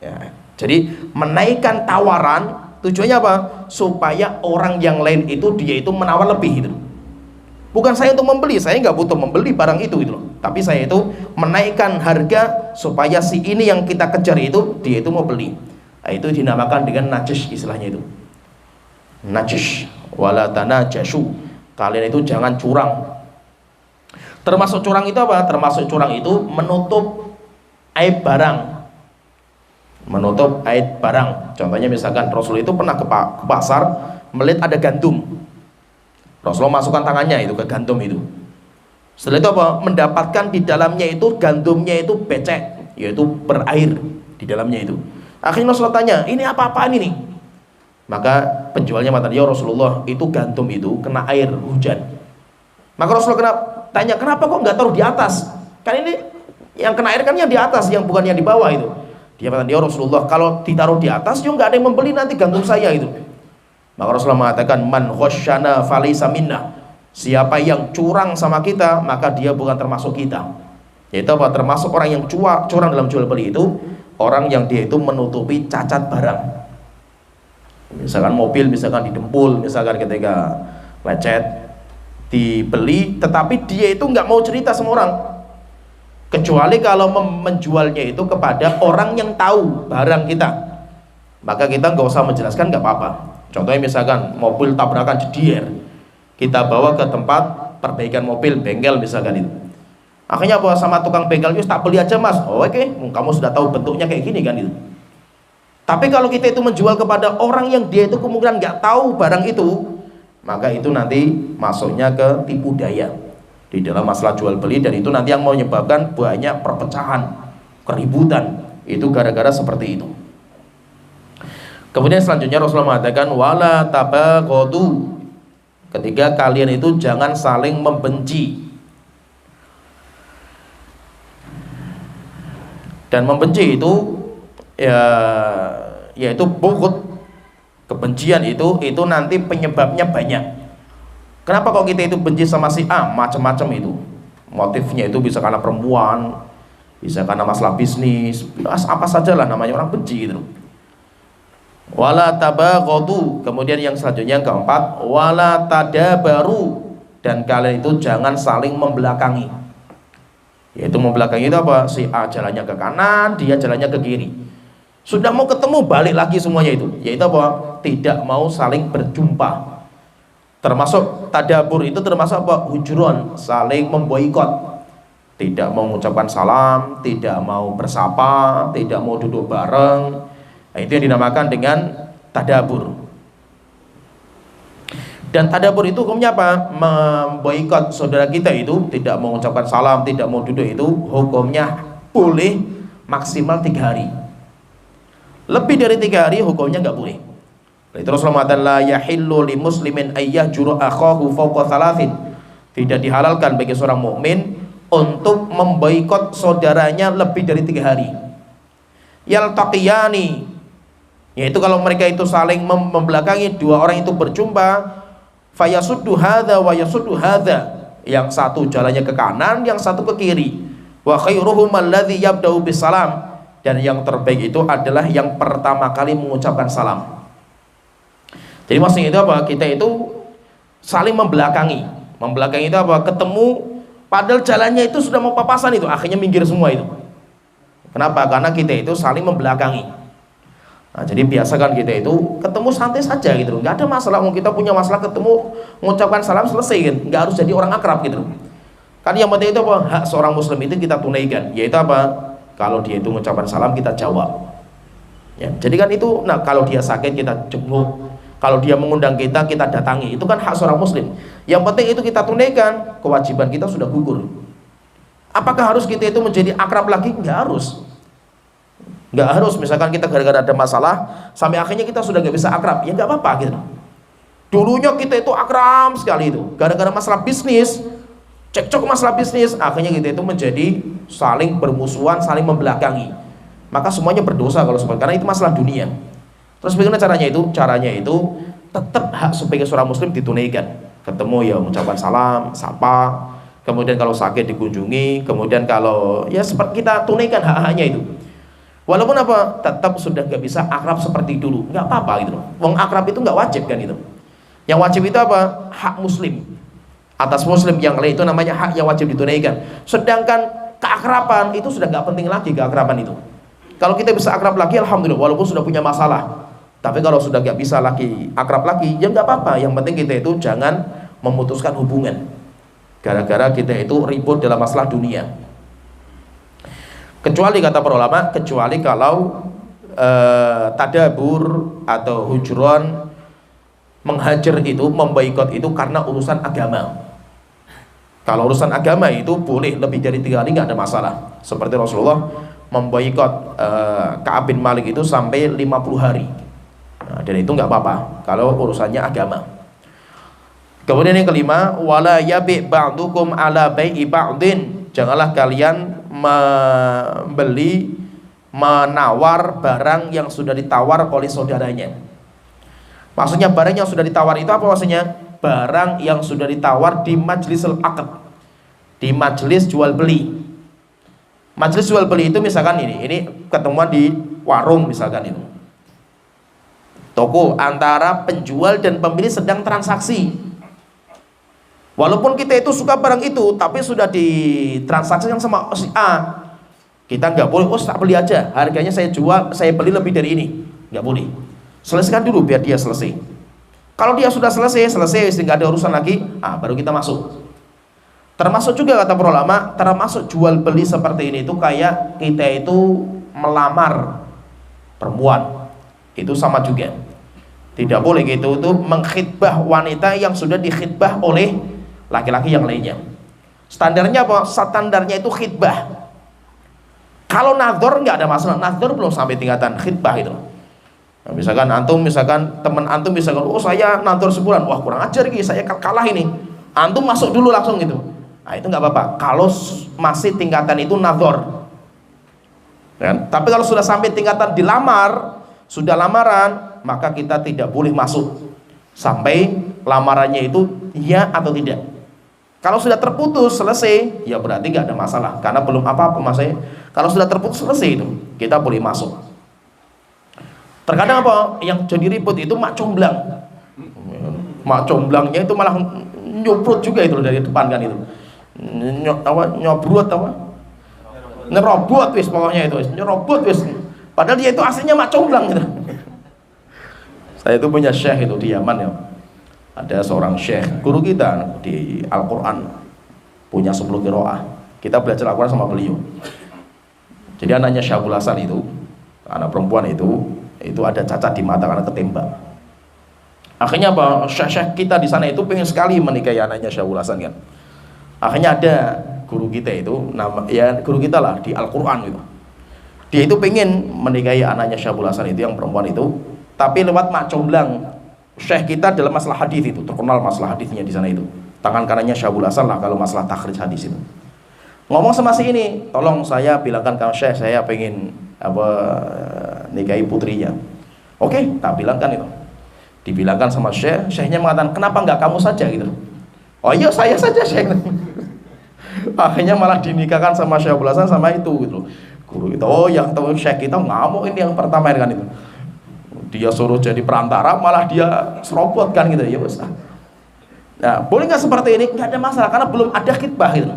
Ya. Jadi menaikkan tawaran tujuannya apa? Supaya orang yang lain itu dia itu menawar lebih gitu. Bukan saya untuk membeli, saya nggak butuh membeli barang itu gitu loh. Tapi saya itu menaikkan harga supaya si ini yang kita kejar itu dia itu mau beli. Nah, itu dinamakan dengan najis istilahnya itu. Najis wala tanajashu. Kalian itu jangan curang. Termasuk curang itu apa? Termasuk curang itu menutup aib barang. Menutup aib barang. Contohnya misalkan Rasul itu pernah ke pasar melihat ada gandum. Rasulullah masukkan tangannya itu ke gandum itu. Setelah itu apa? Mendapatkan di dalamnya itu gandumnya itu becek, yaitu berair di dalamnya itu. Akhirnya Rasulullah tanya, ini apa-apaan ini? Maka penjualnya mengatakan, ya Rasulullah, itu gandum itu kena air hujan. Maka Rasulullah tanya, kenapa kok nggak taruh di atas? Kan ini yang kena air kan yang di atas, yang bukan yang di bawah itu. Dia mengatakan, ya Rasulullah, kalau ditaruh di atas, ya nggak ada yang membeli nanti gandum saya itu. Maka Rasulullah mengatakan, man khosyana falaysa minna. Siapa yang curang sama kita, maka dia bukan termasuk kita. Yaitu apa? Termasuk orang yang curang dalam jual beli itu orang yang dia itu menutupi cacat barang. Misalkan mobil, misalkan didempul, misalkan ketika lecet dibeli, tetapi dia itu nggak mau cerita sama orang, kecuali kalau menjualnya itu kepada orang yang tahu barang kita, maka kita nggak usah menjelaskan, nggak apa-apa. Contohnya misalkan mobil tabrakan jedier, kita bawa ke tempat perbaikan mobil, bengkel misalkan itu. Akhirnya apa? Sama tukang bengkel, tak beli aja mas. Oh, oke, kamu sudah tahu bentuknya kayak gini kan itu. Tapi kalau kita itu menjual kepada orang yang dia itu kemungkinan nggak tahu barang itu, maka itu nanti masuknya ke tipu daya di dalam masalah jual beli, dan itu nanti yang menyebabkan banyak perpecahan, keributan. Itu gara-gara seperti itu. Kemudian selanjutnya Rasulullah mengatakan wala tabaghadu. Ketiga, kalian itu jangan saling membenci. Dan membenci itu yaitu bughd, kebencian itu nanti penyebabnya banyak. Kenapa kok kita itu benci sama si A? Macam-macam itu. Motifnya itu bisa karena perempuan, bisa karena masalah bisnis, apa sajalah namanya orang benci gitu. Wala tabaghadu. Kemudian yang selanjutnya yang keempat, wala tadabaru. Dan kalian itu jangan saling membelakangi. Yaitu membelakangi itu apa? Si A jalannya ke kanan, dia jalannya ke kiri. Sudah mau ketemu balik lagi semuanya itu. Yaitu apa? Tidak mau saling berjumpa. Termasuk tadabur itu termasuk apa? Hujron, saling memboikot. Tidak mau mengucapkan salam, tidak mau bersapa, tidak mau duduk bareng. Nah, itu yang dinamakan dengan tadabur. Dan tadabur itu hukumnya apa? Memboikot saudara kita itu, tidak mau mengucapkan salam, tidak mau duduk, itu hukumnya boleh maksimal 3 hari. Lebih dari 3 hari hukumnya nggak boleh. Itu Rasulullah mengatakan la yahillu li muslimin ayyahjuru akhahu fawqa thalathin. Tidak dihalalkan bagi seorang mukmin untuk memboikot saudaranya lebih dari 3 hari. Yaltaqiyani, yaitu kalau mereka itu saling membelakangi, dua orang itu berjumpa, fayasuddu hadza wa yasuddu hadza, yang satu jalannya ke kanan, yang satu ke kiri. Wa khairuhum alladzi yabda'u bisalam, dan yang terbaik itu adalah yang pertama kali mengucapkan salam. Jadi maksudnya itu apa? Kita itu saling membelakangi. Membelakangi itu apa? Ketemu padahal jalannya itu sudah mau papasan itu, akhirnya minggir semua itu. Kenapa? Karena kita itu saling membelakangi. Nah, jadi biasakan kita itu ketemu santai saja gitu, nggak ada masalah. Kita punya masalah ketemu mengucapkan salam selesai kan, nggak harus jadi orang akrab gitu. Kan yang penting itu apa? Hak seorang muslim itu kita tunaikan, yaitu apa? Kalau dia itu mengucapkan salam kita jawab. Ya, jadi kan itu, nah kalau dia sakit kita jenguk, kalau dia mengundang kita datangi, itu kan hak seorang muslim. Yang penting itu kita tunaikan, kewajiban kita sudah gugur. Apakah harus kita itu menjadi akrab lagi? Nggak harus. Nggak harus, misalkan kita gara-gara ada masalah sampai akhirnya kita sudah nggak bisa akrab, ya nggak apa-apa gitu. Dulunya kita itu akrab sekali itu, gara-gara masalah bisnis, cekcok masalah bisnis, akhirnya kita itu menjadi saling bermusuhan, saling membelakangi. maka semuanya berdosa kalau seperti, karena itu masalah dunia. Terus bagaimana caranya itu? Caranya itu tetap hak sebagai seorang muslim ditunaikan. Ketemu ya mengucapkan salam, sapa, kemudian kalau sakit dikunjungi, kemudian kalau ya seperti kita tunaikan hak-haknya itu. Walaupun apa, tetap sudah gak bisa akrab seperti dulu, nggak apa-apa gitu loh. Wong akrab itu nggak wajib kan itu. Yang wajib itu apa? Hak muslim atas muslim yang lain, itu namanya hak yang wajib ditunaikan. Sedangkan keakraban itu sudah nggak penting lagi, keakraban itu. Kalau kita bisa akrab lagi, alhamdulillah, walaupun sudah punya masalah. Tapi kalau sudah nggak bisa lagi akrab lagi, ya nggak apa-apa. Yang penting kita itu jangan memutuskan hubungan gara-gara kita itu ribut dalam masalah dunia. Kecuali kata para ulama, kecuali kalau tadabur atau hujron, menghajar itu, memboikot itu karena urusan agama. Kalau urusan agama itu boleh lebih dari 3 kali, nggak ada masalah. Seperti Rasulullah memboikot Ka'ab bin Malik itu sampai 50 hari. Nah, dan itu nggak apa-apa kalau urusannya agama. Kemudian yang kelima, wala yabi' ba'dukum ala bai'i ba'din. Janganlah kalian membeli, menawar barang yang sudah ditawar oleh saudaranya. Maksudnya barang yang sudah ditawar itu apa maksudnya? Barang yang sudah ditawar di majlisul aqd, di majlis jual beli. Majlis jual beli itu misalkan ini ketemuan di warung misalkan itu. Toko, antara penjual dan pembeli sedang transaksi. Walaupun kita itu suka barang itu, tapi sudah ditransaksikan sama si A, kita nggak boleh, tak beli aja, harganya saya jual, saya beli lebih dari ini, nggak boleh. Selesaikan dulu biar dia selesai. Kalau dia sudah selesai, nggak ada urusan lagi, baru kita masuk. Termasuk juga kata para ulama, termasuk jual beli seperti ini itu kayak kita itu melamar perempuan, itu sama juga. Tidak boleh gitu itu mengkhidbah wanita yang sudah dikhidbah oleh laki-laki yang lainnya. Standarnya apa? Standarnya itu khidbah. Kalau nador nggak ada masalah, nador belum sampai tingkatan khidbah itu. Nah, misalkan teman antum misalkan, oh saya nador sebulan, wah kurang ajar gitu, saya kalah ini. Antum masuk dulu langsung gitu. Nah itu nggak apa-apa. Kalau masih tingkatan itu nador. Kan? Tapi kalau sudah sampai tingkatan dilamar, sudah lamaran, maka kita tidak boleh masuk sampai lamarannya itu ya atau tidak. Kalau sudah terputus selesai, ya berarti nggak ada masalah karena belum apa-apa masanya. Kalau sudah terputus selesai itu kita boleh masuk. Terkadang apa yang jadi ribut itu mak comblang. Mak comblangnya itu malah nyoprot juga itu dari depan kan itu. Nyobrot apa? Ngerobot wis pokoknya itu, nyerobot wis. Padahal dia itu aslinya mak comblang gitu. Saya itu punya syekh itu di Yaman ya. Ada seorang syekh, guru kita di Al-Quran, punya 10 qiraah. Kita belajar Al-Quran sama beliau. Jadi anaknya Syahul Hasan itu, anak perempuan itu ada cacat di mata karena ketembak. Akhirnya apa? Syekh kita di sana itu pengen sekali menikahi anaknya Syahul Hasan kan. Akhirnya ada guru kita itu, guru kita lah di Al-Quran itu. Dia itu pengen menikahi anaknya Syahul Hasan itu yang perempuan itu, tapi lewat mak comblang. Syekh kita dalam masalah hadis itu terkenal masalah hadisnya di sana itu. Tangan kanannya Syahul Hasan lah kalau masalah takhrij hadis itu. Ngomong sama si ini, tolong saya bilangkan ke Syekh saya pengen nikahi putrinya. Oke, tak bilangkan itu. Dibilangkan sama Syekh, Syekhnya mengatakan kenapa nggak kamu saja gitu. Oh iya saya saja Syekh. Akhirnya malah dinikahkan sama Syahul Hasan sama itu gitu. Guru itu, oh yang tahu Syekh kita ngamuk ini yang pertama kan itu. Dia suruh jadi perantara, malah dia serobot kan gitu ya Ustaz. Nah, boleh nggak seperti ini? Nggak ada masalah karena belum ada khitbah gitu.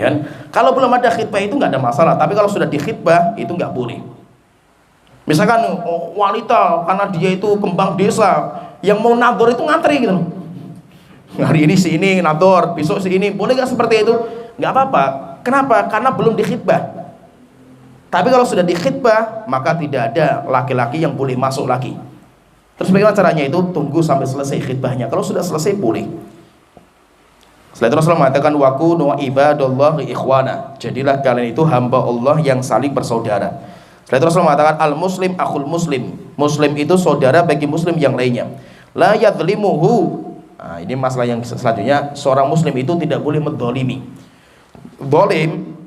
Ya, kalau belum ada khitbah itu nggak ada masalah. Tapi kalau sudah dikhitbah itu nggak boleh. Misalkan wanita karena dia itu kembang desa, yang mau nador itu ngantri gitu. Hari ini si ini nador, besok si ini, boleh nggak seperti itu? Nggak apa-apa. Kenapa? Karena belum dikhitbah. Tapi kalau sudah dikhitbah, maka tidak ada laki-laki yang boleh masuk lagi. Terus bagaimana caranya itu? Tunggu sampai selesai khitbahnya. Kalau sudah selesai boleh. Setelah itu Rasulullah mengatakan wakunu ibadallahi ikhwana. Jadilah kalian itu hamba Allah yang saling bersaudara. Setelah itu Rasulullah mengatakan al muslim akhul muslim. Muslim itu saudara bagi muslim yang lainnya. La yadlimuhu. Nah, ini masalah yang selanjutnya. Seorang muslim itu tidak boleh mendolimi. Dolim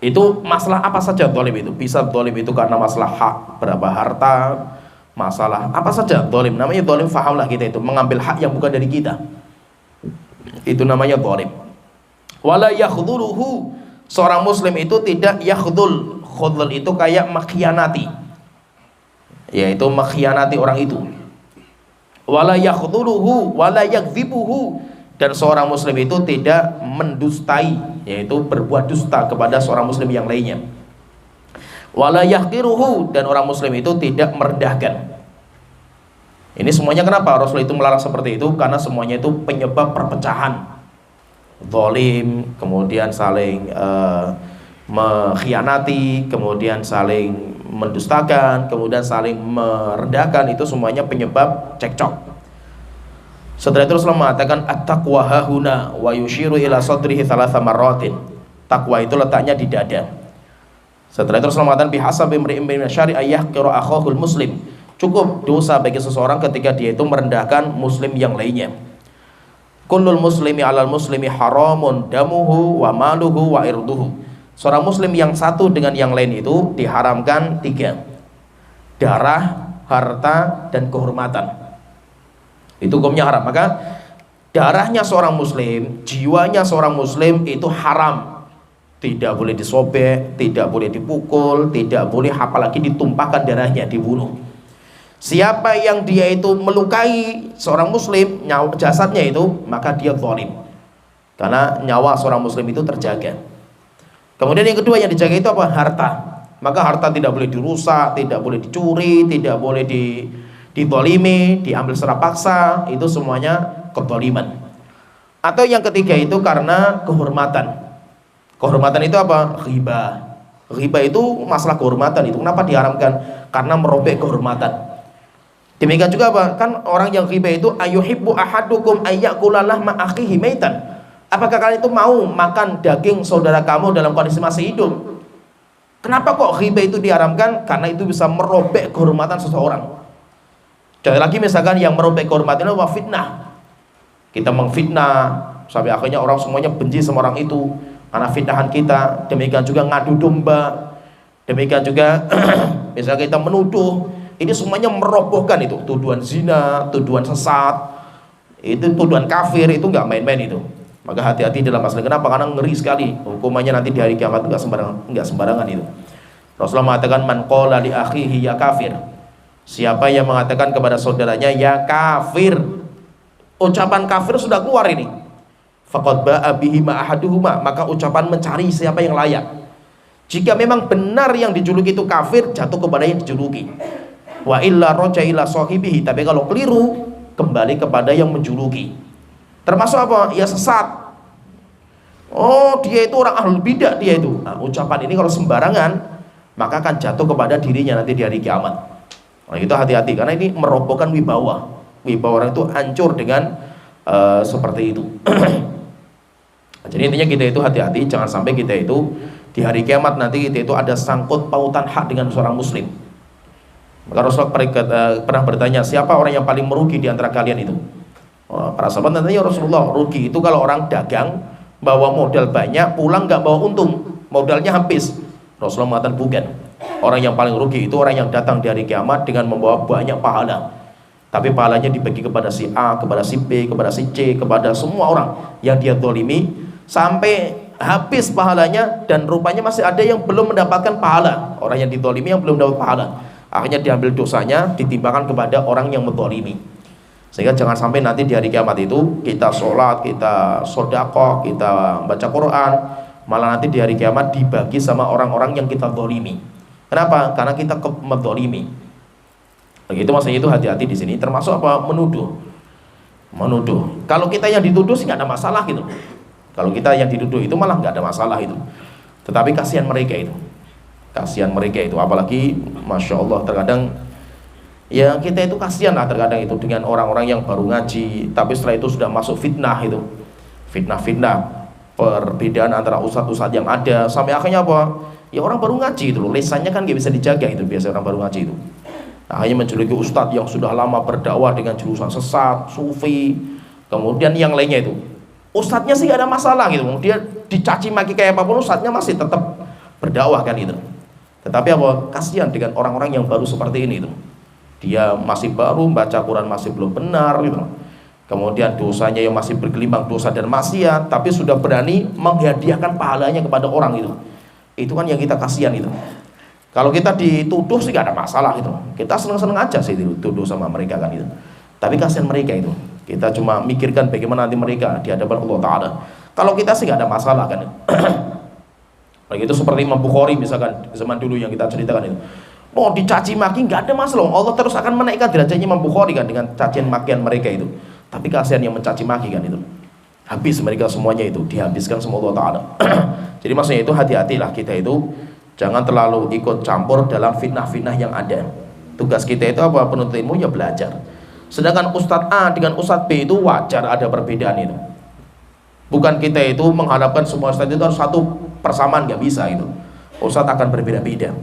Itu masalah apa saja zalim itu. Bisa zalim itu karena masalah hak, berapa harta, masalah apa saja zalim. Namanya zalim, fahamlah kita itu mengambil hak yang bukan dari kita. Itu namanya zalim. Wala yakhdhuluhu, seorang muslim itu tidak yakhdhul. Khudhul itu kayak mengkhianati, yaitu mengkhianati orang itu. Wala yakhdhuluhu wala yakdzibuhu, dan seorang muslim itu tidak mendustai, yaitu berbuat dusta kepada seorang muslim yang lainnya. Wala yahqiruhu, dan orang muslim itu tidak merendahkan. Ini semuanya kenapa Rasul itu melarang seperti itu? Karena semuanya itu penyebab perpecahan. Zalim, kemudian saling mengkhianati, kemudian saling mendustakan, kemudian saling merendahkan, itu semuanya penyebab cekcok. Setelah itu Rasulullah mengatakan at-taqwa hahuna wa yushiru ila sadrihi thalatha marratin. Takwa itu letaknya di dada. Setelah itu Rasulullah mengatakan bihasabi imri'in min syari ayyahqiru akhahul muslim. Cukup dosa bagi seseorang ketika dia itu merendahkan muslim yang lainnya. Kullul muslimi 'alal muslimi haramun damuhu wa maluhu wa irduhu. Seorang muslim yang satu dengan yang lain itu diharamkan 3: darah, harta, dan kehormatan. Itu hukumnya haram. Maka darahnya seorang muslim, jiwanya seorang muslim itu haram. Tidak boleh disobek, tidak boleh dipukul, tidak boleh apalagi ditumpahkan darahnya, dibunuh. Siapa yang dia itu melukai seorang muslim, jasadnya itu, maka dia zalim. Karena nyawa seorang muslim itu terjaga. Kemudian yang kedua yang dijaga itu apa? Harta. Maka harta tidak boleh dirusak, tidak boleh dicuri, tidak boleh dizalimi, diambil secara paksa, itu semuanya kezaliman. Atau yang ketiga itu karena kehormatan. Kehormatan itu apa? Ghibah. Ghibah itu masalah kehormatan itu. Kenapa diharamkan? Karena merobek kehormatan. Demikian juga apa? Kan orang yang ghibah itu ayuhibbu ahadukum ayyakula lahma akhihi maitan. Apakah kalian itu mau makan daging saudara kamu dalam kondisi masih hidup? Kenapa kok ghibah itu diharamkan? Karena itu bisa merobek kehormatan seseorang. Contoh lagi misalkan yang merobek kehormatan itu fitnah. Kita mengfitnah sampai akhirnya orang semuanya benci sama orang itu karena fitnahan kita. Demikian juga ngadu domba. Demikian juga misalnya kita menuduh. Ini semuanya merobohkan itu. Tuduhan zina, tuduhan sesat, itu tuduhan kafir, itu nggak main-main itu. Maka hati-hati dalam masalah. Kenapa? Karena ngeri sekali. Hukumannya nanti di hari kiamat nggak sembarangan itu. Rasulullah mengatakan man qala li akhihi ya kafir. Siapa yang mengatakan kepada saudaranya ya kafir, ucapan kafir sudah keluar ini. Faqad ba'a bihi ma ahaduhuma, maka ucapan mencari siapa yang layak. Jika memang benar yang dijuluki itu kafir, jatuh kepada yang dijuluki. Wa illa roja ila sahibihi, tapi kalau keliru kembali kepada yang menjuluki. Termasuk apa? Ya sesat. Oh, dia itu orang ahlul bidah dia itu. Nah, ucapan ini kalau sembarangan maka akan jatuh kepada dirinya nanti di hari kiamat. Nah, itu hati-hati karena ini merobohkan wibawa. Wibawa orang itu hancur dengan seperti itu. Jadi intinya kita itu hati-hati, jangan sampai kita itu di hari kiamat nanti kita itu ada sangkut pautan hak dengan seorang muslim. Maka Rasulullah pernah bertanya, siapa orang yang paling merugi di antara kalian itu? Para sahabat nantinya Rasulullah, rugi itu kalau orang dagang bawa modal banyak, pulang nggak bawa untung, modalnya habis. Rasulullah mengatakan bukan. Orang yang paling rugi itu orang yang datang di hari kiamat dengan membawa banyak pahala, tapi pahalanya dibagi kepada si A, kepada si B, kepada si C, kepada semua orang yang dia zalimi, sampai habis pahalanya dan rupanya masih ada yang belum mendapatkan pahala. Orang yang dizalimi yang belum dapat pahala, akhirnya diambil dosanya ditimbangkan kepada orang yang menzalimi. Sehingga jangan sampai nanti di hari kiamat itu kita sholat, kita sedekah, kita baca Quran, malah nanti di hari kiamat dibagi sama orang-orang yang kita zalimi. Kenapa? Karena kita menzalimi. Begitu maksudnya itu hati-hati di sini. Termasuk apa? Menuduh. Kalau kita yang dituduh sih nggak ada masalah gitu. Kalau kita yang dituduh itu malah nggak ada masalah itu. Tetapi kasihan mereka itu. Apalagi masya Allah terkadang ya kita itu kasihan lah terkadang itu dengan orang-orang yang baru ngaji, tapi setelah itu sudah masuk fitnah itu. Fitnah perbedaan antara ustadz-ustadz yang ada sampai akhirnya apa? Ya orang baru ngaji itu loh, lisannya kan nggak bisa dijaga itu biasa orang baru ngaji itu. Akhirnya menjuluki ustadz yang sudah lama berdakwah dengan jurusan sesat, sufi, kemudian yang lainnya itu. Ustadznya sih gak ada masalah gitu, dia dicaci maki kayak apapun ustadznya masih tetap berdakwah kan itu. Tetapi apa? Kasihan dengan orang-orang yang baru seperti ini itu. Dia masih baru, baca Quran masih belum benar gitu. Kemudian dosanya yang masih bergelimang dosa dan maksiat, tapi sudah berani menghadiahkan pahalanya kepada orang itu. Itu kan yang kita kasihan itu. Kalau kita dituduh sih gak ada masalah itu. Kita seneng-seneng aja sih dituduh sama mereka kan itu. Tapi kasihan mereka itu. Kita cuma mikirkan bagaimana nanti mereka di hadapan Allah Ta'ala. Kalau kita sih gak ada masalah kan. Itu seperti Imam Bukhari misalkan zaman dulu yang kita ceritakan itu. Mau dicaci maki nggak ada masalah. Allah terus akan menaikkan derajatnya Imam Bukhari kan dengan cacian makian mereka itu. Tapi kasihan yang mencaci maki kan itu. Habis mereka semuanya itu dihabiskan sama Allah Ta'ala. Jadi maksudnya itu hati-hatilah kita itu jangan terlalu ikut campur dalam fitnah-fitnah yang ada. Tugas kita itu apa? Penuntut ilmu ya belajar. Sedangkan Ustadz A dengan Ustadz B itu wajar ada perbedaan itu. Bukan kita itu mengharapkan semua Ustadz itu harus satu persamaan, nggak bisa itu. Ustadz akan berbeda-beda.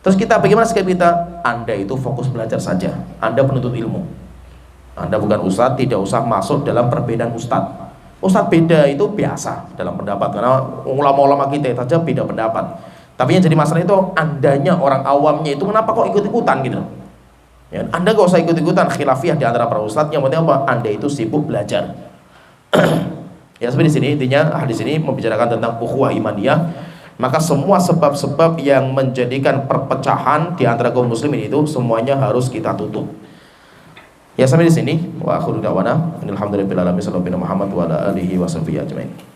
Terus kita bagaimana sikap kita? Anda itu fokus belajar saja. Anda penuntut ilmu. Anda bukan Ustadz, tidak usah masuk dalam perbedaan Ustadz. Ustadz beda itu biasa dalam pendapat, karena ulama-ulama kita saja beda pendapat. Tapi yang jadi masalah itu andanya orang awamnya itu kenapa kok ikut-ikutan gitu? Ya, Anda gak usah ikut-ikutan khilafiyah di antara para Ustadz. Yang penting apa? Anda itu sibuk belajar. Ya seperti di sini intinya hadis ini membicarakan tentang ukhuwah imaniyah. Maka semua sebab-sebab yang menjadikan perpecahan di antara kaum muslimin itu semuanya harus kita tutup. Ya sampai di sini. Wa akhiru da'wana alhamdulillahirabbil alamin sallallahu alaihi Muhammad wa ala alihi washabihi ajmain.